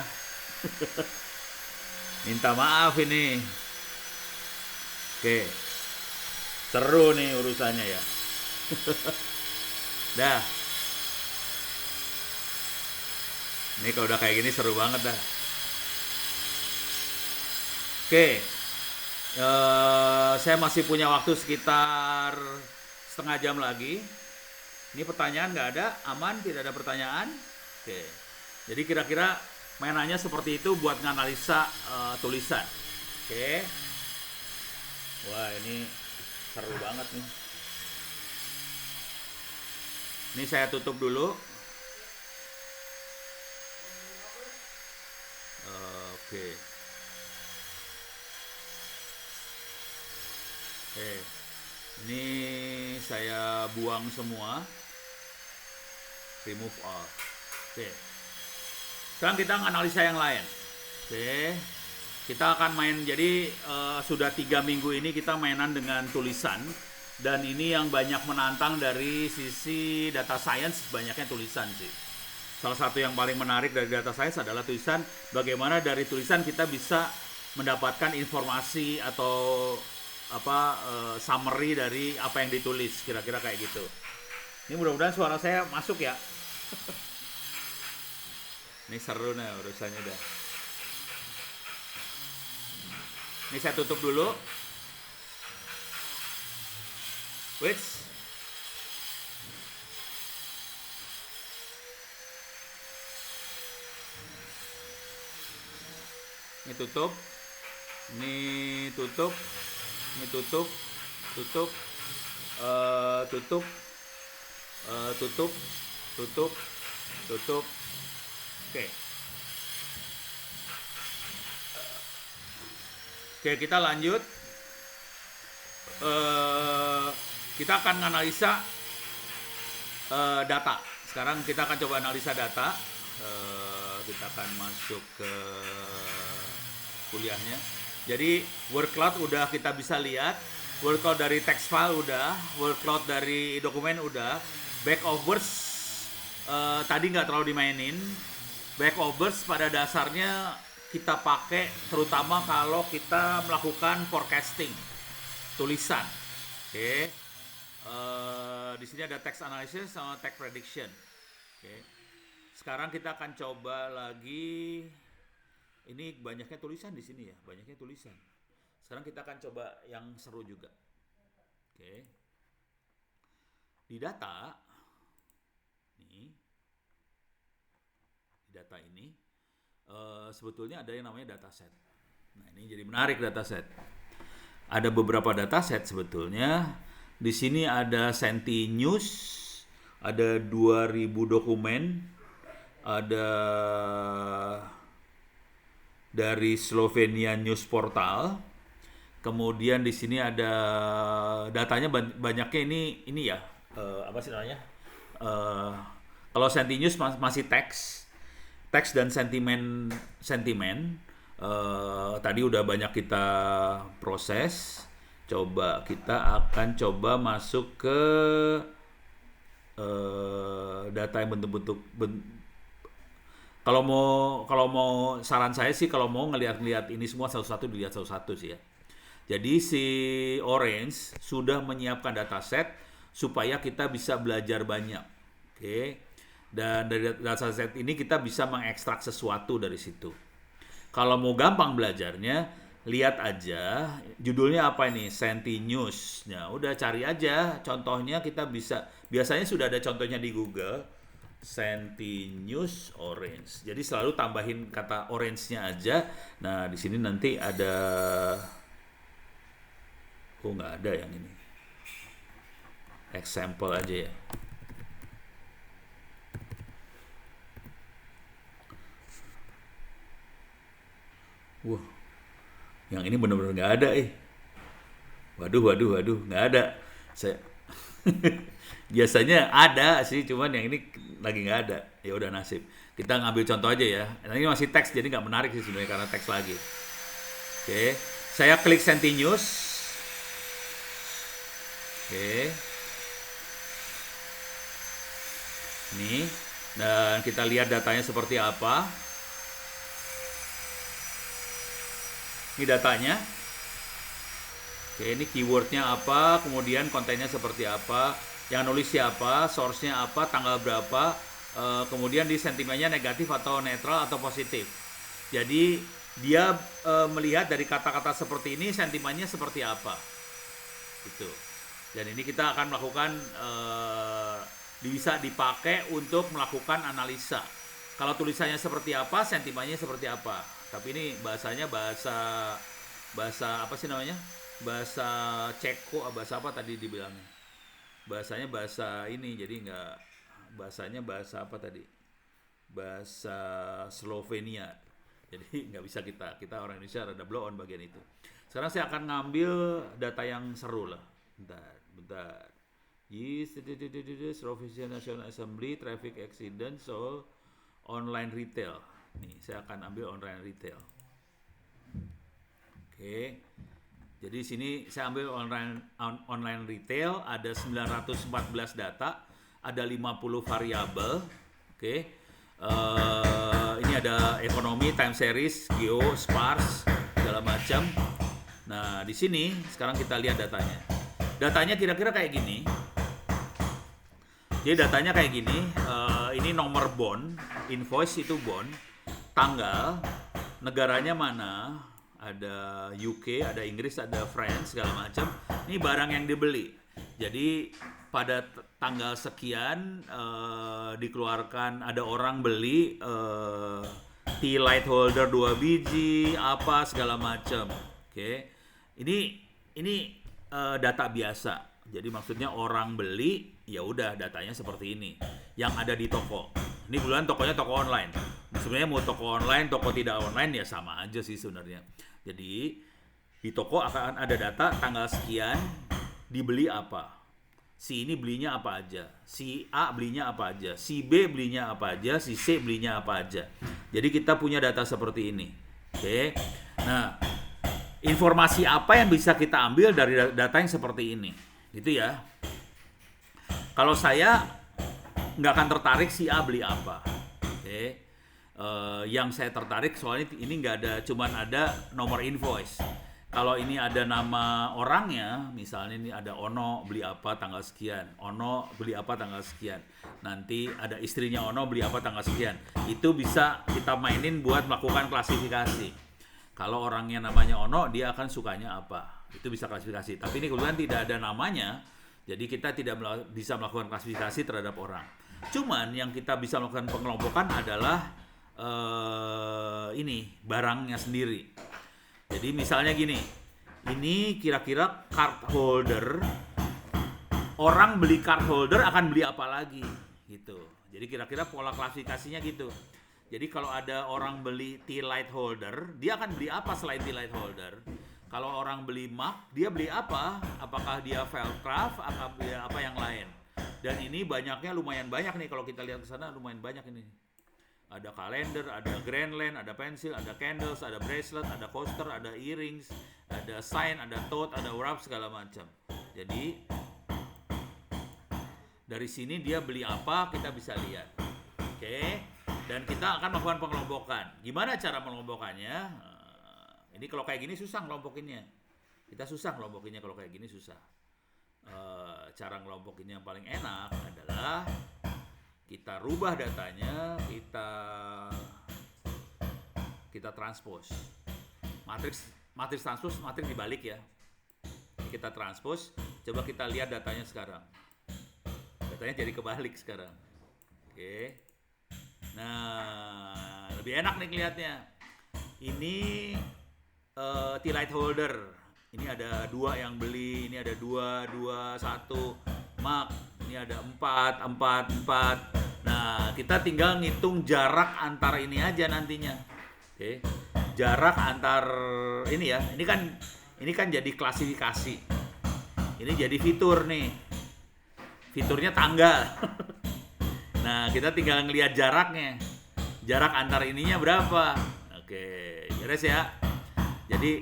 minta maaf ini. Oke, seru nih urusannya ya. Dah, ini kalau udah kayak gini seru banget dah. Oke, saya masih punya waktu sekitar setengah jam lagi. Ini pertanyaan nggak ada, aman, tidak ada pertanyaan. Oke, jadi kira-kira mainannya seperti itu buat nganalisa tulisan. Oke, wah ini seru banget nih. Ini saya tutup dulu. Oke. Ini saya buang semua. Remove all. Oke. Sekarang kita analisa yang lain. Oke. Kita akan main, jadi sudah 3 minggu ini kita mainan dengan tulisan. Dan ini yang banyak menantang dari sisi data science, banyaknya tulisan sih. Salah satu yang paling menarik dari data science adalah tulisan. Bagaimana dari tulisan kita bisa mendapatkan informasi atau summary dari apa yang ditulis, kira-kira kayak gitu. Ini mudah-mudahan suara saya masuk ya. Ini seru nih urusannya dah. Ini saya tutup dulu. Wait. Ini tutup. Ini tutup. Ini tutup. Tutup. Tutup. Tutup. Tutup. Tutup. Oke. Oke, kita lanjut. Kita akan analisa data. Sekarang kita akan coba analisa data. Kita akan masuk ke kuliahnya. Jadi word cloud udah kita bisa lihat. Word cloud dari text file udah. Word cloud dari dokumen udah. Back of words tadi nggak terlalu dimainin. Back of words pada dasarnya kita pakai terutama kalau kita melakukan forecasting tulisan. Oke. Di sini ada text analysis sama text prediction. Oke. Sekarang kita akan coba lagi. Ini banyaknya tulisan di sini ya, banyaknya tulisan. Sekarang kita akan coba yang seru juga. Oke. Di data ini, sebetulnya ada yang namanya dataset. Nah, ini jadi menarik dataset. Ada beberapa dataset sebetulnya. Di sini ada Senti News, ada 2000 dokumen, ada dari Slovenia News Portal. Kemudian di sini ada datanya banyaknya ini ya, apa sih namanya? Kalau Senti News masih teks dan sentimen. Tadi udah banyak kita proses. Kita akan coba masuk ke data yang bentuk-bentuk. Kalau mau saran saya sih, kalau mau ngelihat ini semua satu-satu, dilihat satu-satu sih ya. Jadi si Orange sudah menyiapkan dataset supaya kita bisa belajar banyak. Oke. Dan dari dataset ini kita bisa mengekstrak sesuatu dari situ. Kalau mau gampang belajarnya, lihat aja judulnya apa ini, Senti News. Nah, udah cari aja contohnya, kita bisa, biasanya sudah ada contohnya di Google. Senti News Orange. Jadi selalu tambahin kata orange-nya aja. Nah, di sini nanti ada, nggak ada yang ini. Example aja ya. Wah, yang ini benar-benar nggak ada Waduh, nggak ada. Saya biasanya ada sih, cuman yang ini lagi nggak ada. Ya udah, nasib. Kita ngambil contoh aja ya. Nah, ini masih teks, jadi nggak menarik sih sebenarnya karena teks lagi. Oke, saya klik Senti News. Oke, nih, dan kita lihat datanya seperti apa. Ini datanya. Oke, ini keywordnya apa, kemudian kontennya seperti apa, yang nulis siapa, source-nya apa, tanggal berapa, kemudian di sentimennya negatif atau netral atau positif. Jadi dia melihat dari kata-kata seperti ini sentimennya seperti apa. Gitu. Dan ini kita akan melakukan, bisa dipakai untuk melakukan analisa. Kalau tulisannya seperti apa, sentimennya seperti apa. Tapi ini bahasanya bahasa apa sih namanya? Bahasa Ceko, bahasa apa tadi dibilangnya? Bahasanya bahasa ini, jadi nggak, bahasanya bahasa apa tadi? Bahasa Slovenia. Jadi nggak bisa kita orang Indonesia rada blow on bagian itu. Sekarang saya akan ngambil data yang seru lah. Bentar. Yes, Slovenia National Assembly, traffic accident, so online retail. Nih, saya akan ambil online retail. Oke. Jadi sini saya ambil online retail, ada 914 data, ada 50 variabel. Oke. Ini ada ekonomi, time series, geo, sparse, segala macam. Nah, di sini sekarang kita lihat datanya. Datanya kira-kira kayak gini. Jadi datanya kayak gini. Ini nomor bond, invoice itu bond, tanggal, negaranya mana, ada UK, ada Inggris, ada France, segala macam. Ini barang yang dibeli. Jadi pada tanggal sekian dikeluarkan, ada orang beli tea light holder 2 biji, apa segala macam. Oke. Ini data biasa. Jadi maksudnya orang beli, ya udah datanya seperti ini. Yang ada di toko. Ini bulan tokonya toko online. Sebenarnya mau toko online, toko tidak online ya sama aja sih sebenarnya. Jadi di toko akan ada data tanggal sekian dibeli apa. Si ini belinya apa aja. Si A belinya apa aja. Si B belinya apa aja. Si C belinya apa aja. Jadi kita punya data seperti ini. Oke. Nah, informasi apa yang bisa kita ambil dari data yang seperti ini? Gitu ya. Kalau saya nggak akan tertarik si A beli apa. Oke. Yang saya tertarik soalnya ini nggak ada, cuman ada nomor invoice. Kalau ini ada nama orangnya, misalnya ini ada Ono beli apa tanggal sekian, Ono beli apa tanggal sekian, nanti ada istrinya Ono beli apa tanggal sekian, itu bisa kita mainin buat melakukan klasifikasi. Kalau orangnya namanya Ono, dia akan sukanya apa, itu bisa klasifikasi. Tapi ini kebetulan tidak ada namanya, jadi kita tidak bisa melakukan klasifikasi terhadap orang. Cuman yang kita bisa melakukan pengelompokan adalah ini barangnya sendiri. Jadi misalnya gini, ini kira-kira card holder, orang beli card holder akan beli apa lagi gitu. Jadi kira-kira pola klasifikasinya gitu. Jadi kalau ada orang beli tea light holder, dia akan beli apa selain tea light holder? Kalau orang beli mug, dia beli apa? Apakah dia Velcraft atau dia apa yang lain? Dan ini banyaknya lumayan banyak nih, kalau kita lihat ke sana lumayan banyak ini. Ada kalender, ada Grandland, ada pensil, ada candles, ada bracelet, ada coaster, ada earrings, ada sign, ada tote, ada wrap, segala macam. Jadi dari sini dia beli apa kita bisa lihat. Oke. Dan kita akan melakukan pengelompokan. Gimana cara mengelompokannya? Ini kalau kayak gini susah ngelompokinnya. Kita susah ngelompokinnya kalau kayak gini susah. Cara ngelompokinnya yang paling enak adalah kita rubah datanya, kita transpose. Matriks transpose, matriks dibalik ya. Kita transpose, coba kita lihat datanya sekarang. Datanya jadi kebalik sekarang. Oke. Nah, lebih enak nih kelihatannya. Ini tea light holder. Ini ada 2 yang beli, ini ada 2, 1 mug. Ini ada 4. Nah, kita tinggal ngitung jarak antar ini aja nantinya. Oke. Jarak antar ini ya. Ini kan jadi klasifikasi. Ini jadi fitur nih. Fiturnya tanggal. Nah, kita tinggal ngelihat jaraknya. Jarak antar ininya berapa? Oke, beres ya. Jadi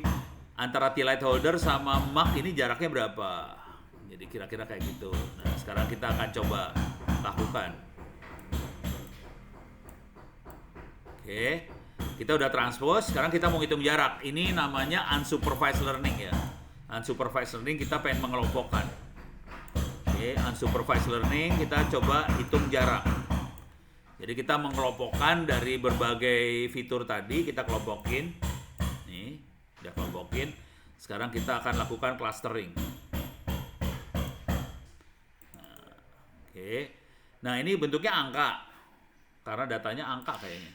antara tea light holder sama mug ini jaraknya berapa? Jadi kira-kira kayak gitu. Nah, sekarang kita akan coba lakukan. Oke, kita udah transpose. Sekarang kita mau hitung jarak. Ini namanya unsupervised learning ya. Unsupervised learning kita pengen mengelompokkan. Oke, unsupervised learning kita coba hitung jarak. Jadi kita mengelompokkan dari berbagai fitur tadi, kita kelompokin. Nih, udah kelompokin. Sekarang kita akan lakukan clustering. Oke. Nah, ini bentuknya angka. Karena datanya angka kayaknya.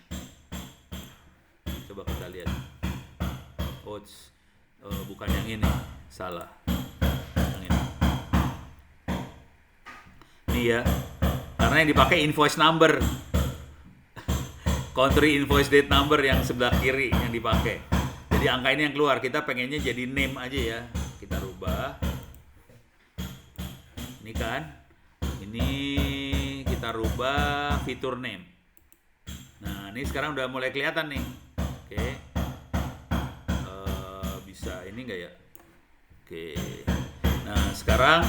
Coba kita lihat. Bukan yang ini. Salah. Ya, karena yang dipakai invoice number, country invoice date number yang sebelah kiri yang dipakai. Jadi angka ini yang keluar, kita pengennya jadi name aja ya. Kita rubah. Ini kan, ini kita rubah fitur name. Nah, ini sekarang udah mulai kelihatan nih. Oke, bisa ini nggak ya? Oke. Nah, sekarang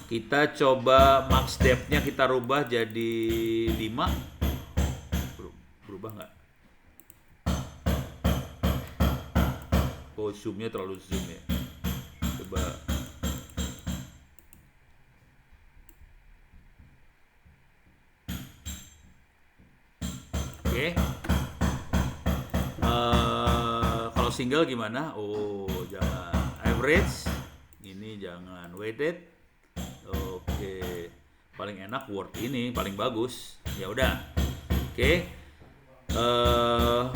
kita coba max depth-nya kita rubah jadi 5. Berubah nggak? Zoom-nya terlalu zoom ya. Coba. Oke. Kalau single gimana? Jangan. Average. Ini jangan. Weighted. Oke, paling enak Word ini paling bagus. Ya udah. Oke.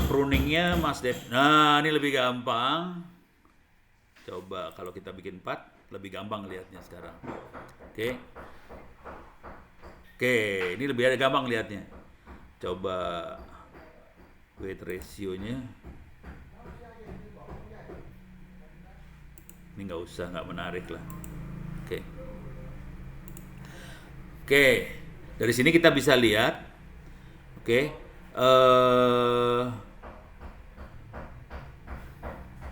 Pruningnya Mas Dev. Nah, ini lebih gampang. Coba kalau kita bikin 4 lebih gampang lihatnya sekarang. Oke. Ini lebih gampang lihatnya. Coba weight ratio-nya. Ini nggak menarik lah. Oke, dari sini kita bisa lihat.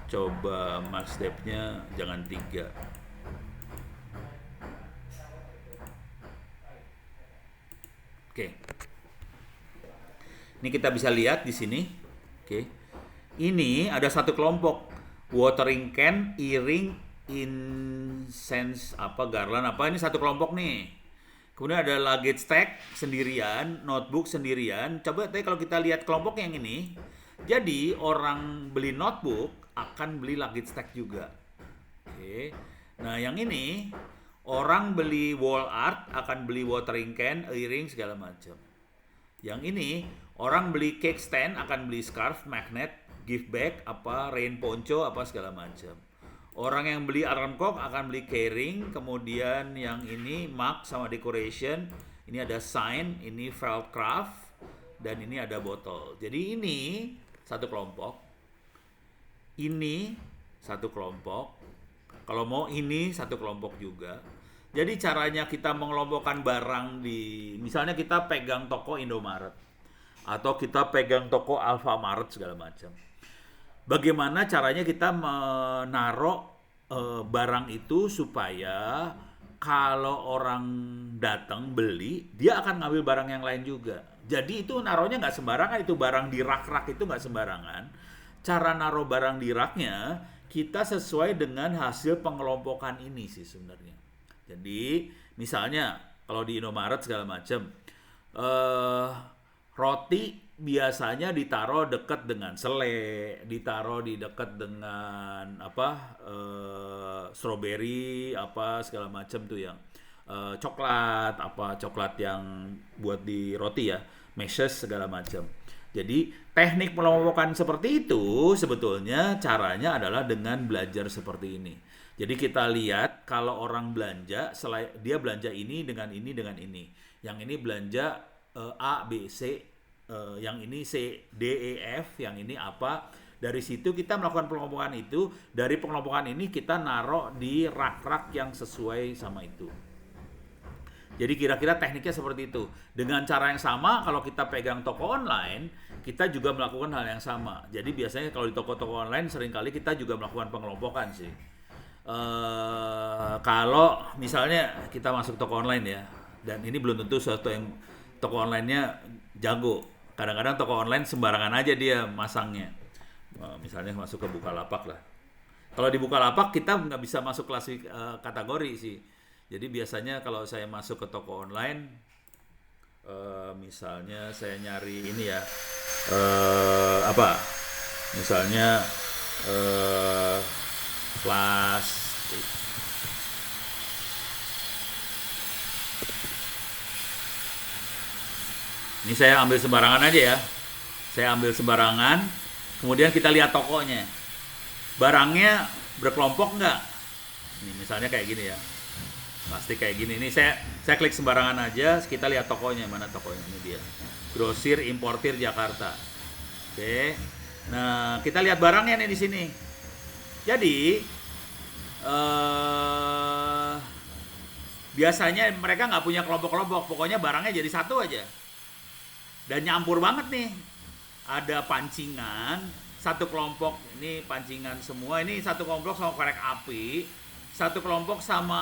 Coba max depth-nya jangan 3. Ini kita bisa lihat di sini. Ini ada satu kelompok watering can, earring, incense garland ini satu kelompok nih. Kemudian ada luggage tag sendirian, notebook sendirian. Coba tadi kalau kita lihat kelompok yang ini, jadi orang beli notebook akan beli luggage tag juga. Nah, yang ini orang beli wall art akan beli watering can, earring segala macam. Yang ini Orang beli cake stand akan beli scarf, magnet, gift bag, apa rain poncho, apa segala macam. Orang yang beli alarm clock akan beli keyring, kemudian yang ini mug sama decoration, ini ada sign, ini felt craft, dan ini ada botol. Jadi ini satu kelompok, ini satu kelompok. Kalau mau ini satu kelompok juga. Jadi caranya kita mengelompokkan barang di, misalnya kita pegang toko Indomaret atau kita pegang toko Alfamart segala macam. Bagaimana caranya kita menaruh barang itu supaya kalau orang datang beli, dia akan ngambil barang yang lain juga. Jadi itu naruhnya nggak sembarangan, itu barang di rak-rak itu nggak sembarangan. Cara naruh barang di raknya kita sesuai dengan hasil pengelompokan ini sih sebenarnya. Jadi misalnya kalau di Indomaret segala macam, roti biasanya ditaruh dekat dengan selai, ditaruh di dekat dengan strawberry, apa segala macam tuh yang coklat yang buat di roti ya, meshes segala macam. Jadi teknik pengelompokan seperti itu sebetulnya caranya adalah dengan belajar seperti ini. Jadi kita lihat kalau orang belanja, dia belanja ini dengan ini dengan ini. Yang ini belanja A, B, C, yang ini C, D, E, F, yang ini apa. Dari situ kita melakukan pengelompokan itu. Dari pengelompokan ini kita naruh di rak-rak yang sesuai sama itu. Jadi kira-kira tekniknya seperti itu. Dengan cara yang sama, kalau kita pegang toko online, kita juga melakukan hal yang sama. Jadi biasanya kalau di toko-toko online, seringkali kita juga melakukan pengelompokan sih. Kalau misalnya kita masuk toko online ya, dan ini belum tentu suatu yang toko online-nya jago. Kadang-kadang toko online sembarangan aja dia masangnya. Misalnya masuk ke Bukalapak lah. Kalau di Bukalapak kita nggak bisa masuk kategori sih. Jadi biasanya kalau saya masuk ke toko online, misalnya saya nyari ini ya, misalnya plastik. Ini saya ambil sembarangan aja ya. Saya ambil sembarangan, kemudian kita lihat tokonya. Barangnya berkelompok nggak? Ini misalnya kayak gini ya. Plastik kayak gini. Ini saya klik sembarangan aja, kita lihat tokonya, mana tokonya, ini dia. Grosir Importir Jakarta. Oke. Nah, kita lihat barangnya nih di sini. Jadi biasanya mereka nggak punya kelompok-kelompok, pokoknya barangnya jadi satu aja. Dan nyampur banget nih. Ada pancingan, satu kelompok ini pancingan semua, ini satu kelompok sama korek api, satu kelompok sama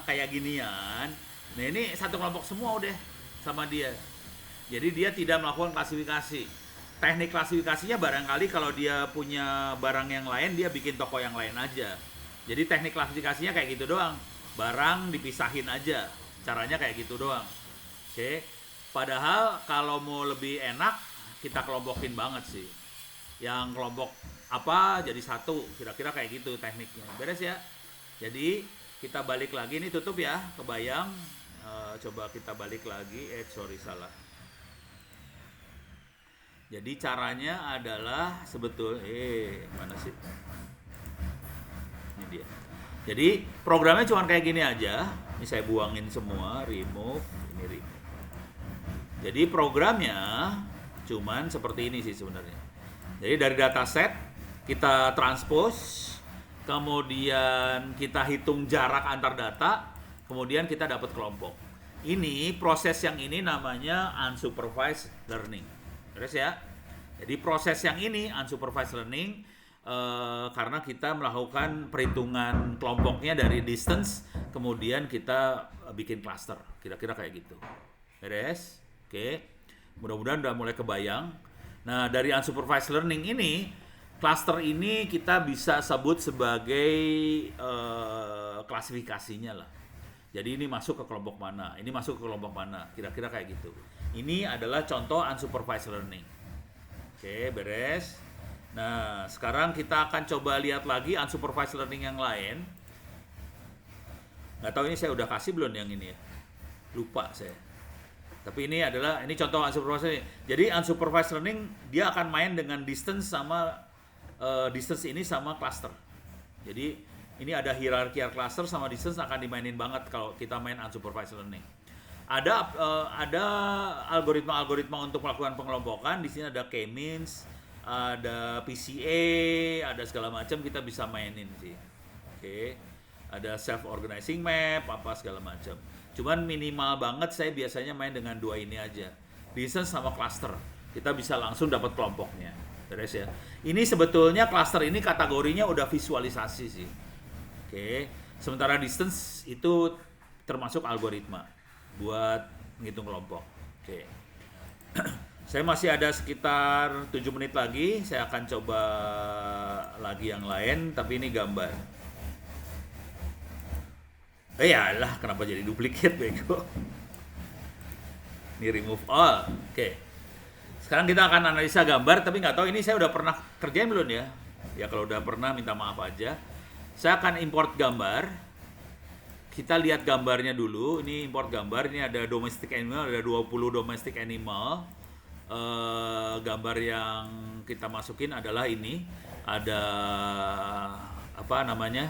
kayak ginian. Nah ini satu kelompok semua udah sama dia. Jadi dia tidak melakukan klasifikasi. Teknik klasifikasinya barangkali kalau dia punya barang yang lain, dia bikin toko yang lain aja. Jadi teknik klasifikasinya kayak gitu doang. Barang dipisahin aja. Caranya kayak gitu doang. Oke. Padahal kalau mau lebih enak, kita kelompokin banget sih. Yang kelompok apa jadi satu. Kira-kira kayak gitu tekniknya. Beres ya? Jadi kita balik lagi, ini tutup ya, kebayang. Coba kita balik lagi, salah. Jadi caranya adalah mana sih? Ini dia. Jadi programnya cuma kayak gini aja. Ini saya buangin semua, remove, ini remove. Jadi programnya cuman seperti ini sih sebenarnya. Jadi dari dataset kita transpose, kemudian kita hitung jarak antar data, kemudian kita dapat kelompok. Ini proses yang ini namanya unsupervised learning. Terus ya. Jadi proses yang ini unsupervised learning karena kita melakukan perhitungan kelompoknya dari distance, kemudian kita bikin cluster. Kira-kira kayak gitu. Beres? Oke. Mudah-mudahan udah mulai kebayang. Nah, dari unsupervised learning ini, cluster ini kita bisa sebut sebagai klasifikasinya lah. Jadi ini masuk ke kelompok mana, ini masuk ke kelompok mana, kira-kira kayak gitu. Ini adalah contoh unsupervised learning. Oke, beres. Nah, sekarang kita akan coba lihat lagi unsupervised learning yang lain. Nggak tahu ini saya udah kasih belum yang ini ya? Lupa saya. Tapi ini contoh unsupervised learning. Jadi unsupervised learning dia akan main dengan distance ini sama cluster. Jadi ini ada hierarki cluster sama distance akan dimainin banget kalau kita main unsupervised learning. Ada algoritma untuk melakukan pengelompokan. Di sini ada K-means, ada PCA, ada segala macam kita bisa mainin sih. Oke. Ada self-organizing map, apa segala macam. Cuman minimal banget saya biasanya main dengan dua ini aja. Distance sama cluster. Kita bisa langsung dapat kelompoknya. Beres ya. Ini sebetulnya cluster ini kategorinya udah visualisasi sih. Oke. Sementara distance itu termasuk algoritma buat menghitung kelompok. Oke. Saya masih ada sekitar 7 menit lagi. Saya akan coba lagi yang lain, tapi ini gambar. Yalah, kenapa jadi duplicate bego? Ini remove all. Oke. Sekarang kita akan analisa gambar, tapi nggak tahu ini saya udah pernah kerjain belum ya? Ya kalau udah pernah minta maaf aja. Saya akan import gambar. Kita lihat gambarnya dulu. Ini import gambar. Ini ada domestic animal, ada 20 domestic animal. Gambar yang kita masukin adalah ini. Ada apa namanya?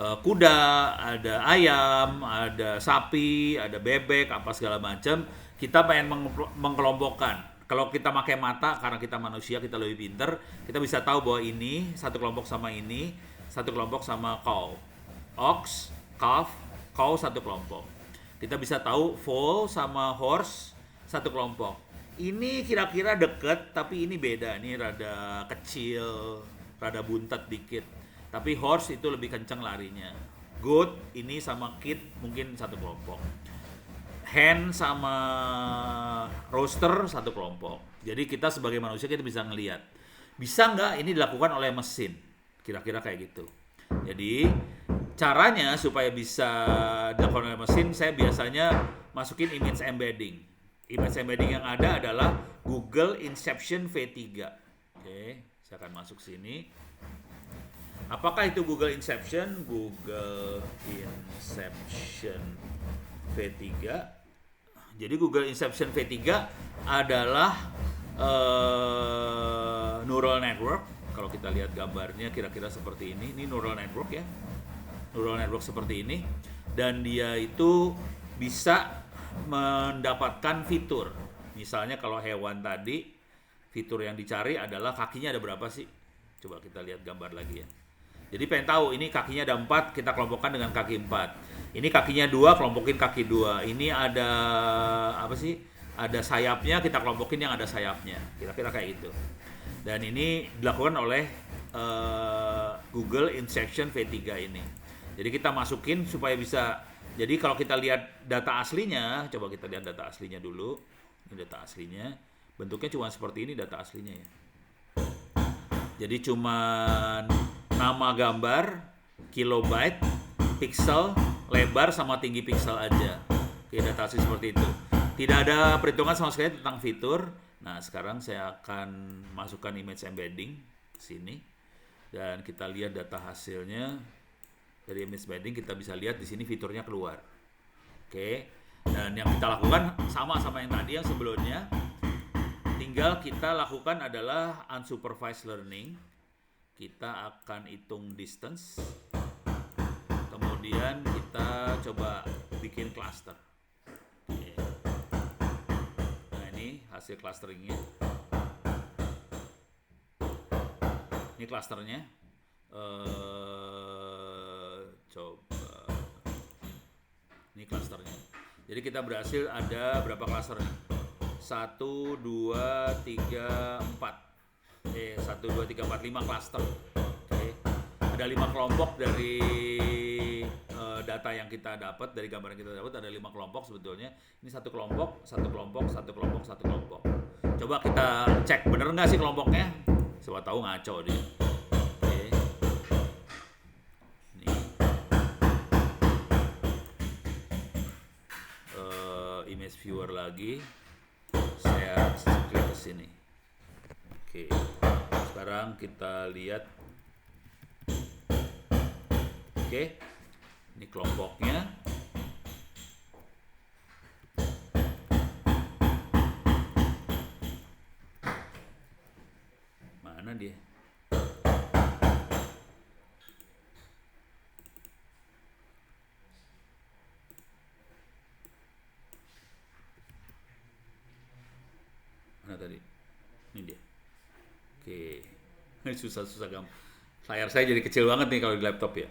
Kuda, ada ayam, ada sapi, ada bebek, apa segala macam. Kita pengen mengkelompokkan. Kalau kita pakai mata, karena kita manusia, kita lebih pinter, kita bisa tahu bahwa ini satu kelompok sama ini, satu kelompok sama cow. Ox, calf, cow satu kelompok. Kita bisa tahu foal sama horse satu kelompok. Ini kira-kira deket, tapi ini beda. Ini rada kecil, rada buntat dikit. Tapi horse itu lebih kencang larinya. Goat ini sama kid mungkin satu kelompok. Hen sama rooster satu kelompok. Jadi kita sebagai manusia kita bisa ngelihat. Bisa nggak ini dilakukan oleh mesin? Kira-kira kayak gitu. Jadi caranya supaya bisa dilakukan oleh mesin, saya biasanya masukin image embedding. Image embedding yang ada adalah Google Inception V3. Oke, saya akan masuk sini. Apakah itu Google Inception? Google Inception V3. Jadi Google Inception V3 adalah neural network. Kalau kita lihat gambarnya kira-kira seperti ini. Ini neural network ya. Neural network seperti ini. Dan dia itu bisa mendapatkan fitur. Misalnya kalau hewan tadi, fitur yang dicari adalah kakinya ada berapa sih? Coba kita lihat gambar lagi ya. Jadi pengen tahu ini kakinya ada 4, kita kelompokkan dengan kaki 4. Ini kakinya 2, kelompokin kaki 2. Ini ada apa sih? Ada sayapnya, kita kelompokin yang ada sayapnya. Kira-kira kayak gitu. Dan ini dilakukan oleh Google Inception V3 ini. Jadi kita masukin supaya bisa. Jadi kalau kita lihat data aslinya, coba kita lihat data aslinya dulu. Ini data aslinya. Bentuknya cuma seperti ini data aslinya ya. Jadi cuman nama gambar, kilobyte, pixel, lebar sama tinggi pixel aja. Oke, data asli seperti itu. Tidak ada perhitungan sama sekali tentang fitur. Nah, sekarang saya akan masukkan image embedding sini dan kita lihat data hasilnya. Dari image embedding kita bisa lihat di sini fiturnya keluar. Oke. Dan yang kita lakukan sama yang tadi yang sebelumnya. Tinggal kita lakukan adalah unsupervised learning. Kita akan hitung distance. Kemudian kita coba bikin cluster. Oke. Nah, ini hasil clusteringnya. Ini clusternya. Coba. Ini clusternya. Jadi kita berhasil ada berapa cluster? 1, 2, 3, 4. 1, 2, 3, 4, 5 cluster. Oke. Ada 5 kelompok dari data yang kita dapat, dari gambar yang kita dapat ada 5 kelompok sebetulnya. Ini satu kelompok, satu kelompok, satu kelompok, satu kelompok. Coba kita cek bener nggak sih kelompoknya? Siapa tahu ngaco dia. Oke. Nih. Image viewer lagi. Saya klik ke sini. Oke, sekarang kita lihat. Oke, ini kelompoknya. Mana dia? Mana tadi? Ini dia. Oke. Susah-susah gampang. Layar saya jadi kecil banget nih kalau di laptop ya.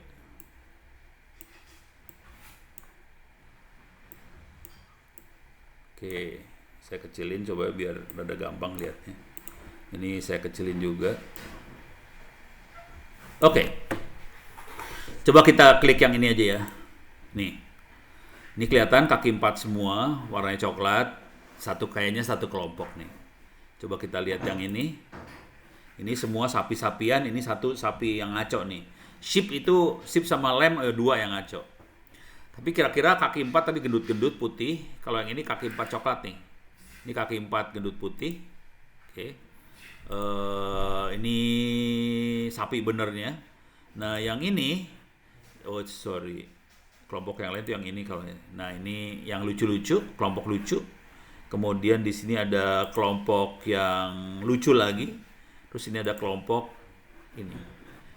Oke, saya kecilin coba biar rada gampang lihatnya. Ini saya kecilin juga. Oke. Coba kita klik yang ini aja ya. Nih. Ini kelihatan kaki 4 semua, warnanya coklat. Kayaknya satu kelompok nih. Coba kita lihat yang ini. Ini semua sapi-sapian, ini satu sapi yang ngaco nih. Sheep sama lamb 2 yang ngaco. Tapi kira-kira kaki 4 tadi gendut-gendut putih. Kalau yang ini kaki 4 coklat nih. Ini kaki 4 gendut putih. Oke. Ini sapi benernya. Nah yang ini, kelompok yang lain itu yang ini kalau. Nah ini yang lucu-lucu, kelompok lucu. Kemudian di sini ada kelompok yang lucu lagi. Terus ini ada kelompok ini.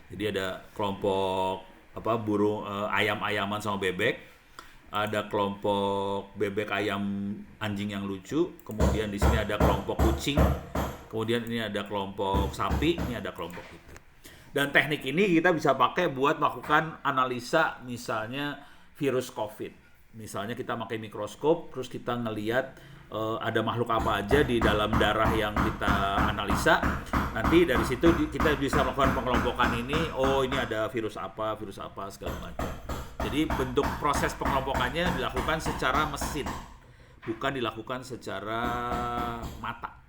Jadi ada kelompok burung ayam-ayaman sama bebek. Ada kelompok bebek ayam anjing yang lucu. Kemudian di sini ada kelompok kucing. Kemudian ini ada kelompok sapi, ini ada kelompok itu. Dan teknik ini kita bisa pakai buat melakukan analisa misalnya virus COVID. Misalnya kita pakai mikroskop, terus kita ngelihat ada makhluk apa aja di dalam darah yang kita analisa. Nanti dari situ kita bisa melakukan pengelompokan ini. Oh ini ada virus apa segala macam. Jadi bentuk proses pengelompokannya dilakukan secara mesin, bukan dilakukan secara mata.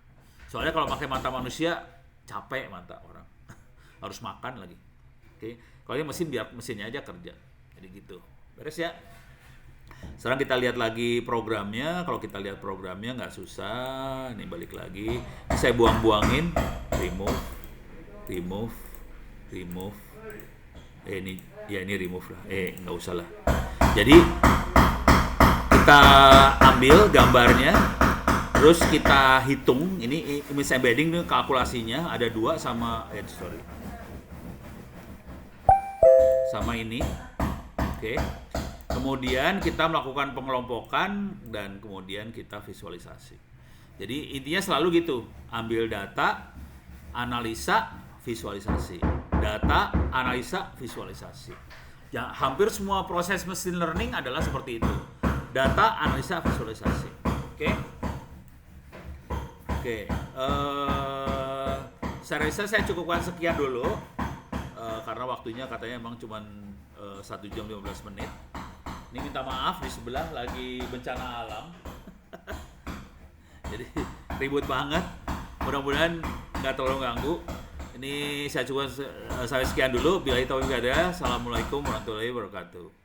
Soalnya kalau pakai mata manusia capek mata orang, harus makan lagi. Oke, kalau ini mesin biar mesinnya aja kerja. Jadi gitu, beres ya. Sekarang kita lihat lagi programnya. Kalau kita lihat programnya nggak susah. Ini balik lagi. Ini saya buang-buangin, remove. Ini remove lah. Nggak usah lah. Jadi kita ambil gambarnya, terus kita hitung. Ini image embedding nih kalkulasinya ada 2 sama sama ini. Oke. Kemudian kita melakukan pengelompokan dan kemudian kita visualisasi. Jadi intinya selalu gitu, ambil data, analisa, visualisasi. Data, analisa, visualisasi. Ya, hampir semua proses machine learning adalah seperti itu. Data, analisa, visualisasi. Oke. Saya rasa saya cukupkan sekian dulu. Karena waktunya katanya emang cuma 1 jam 15 menit. Ini minta maaf di sebelah lagi bencana alam. Jadi ribut banget. Mudah-mudahan nggak terlalu ganggu. Ini saya sekian dulu. Billahi taufiq hidayah. Assalamualaikum warahmatullahi wabarakatuh.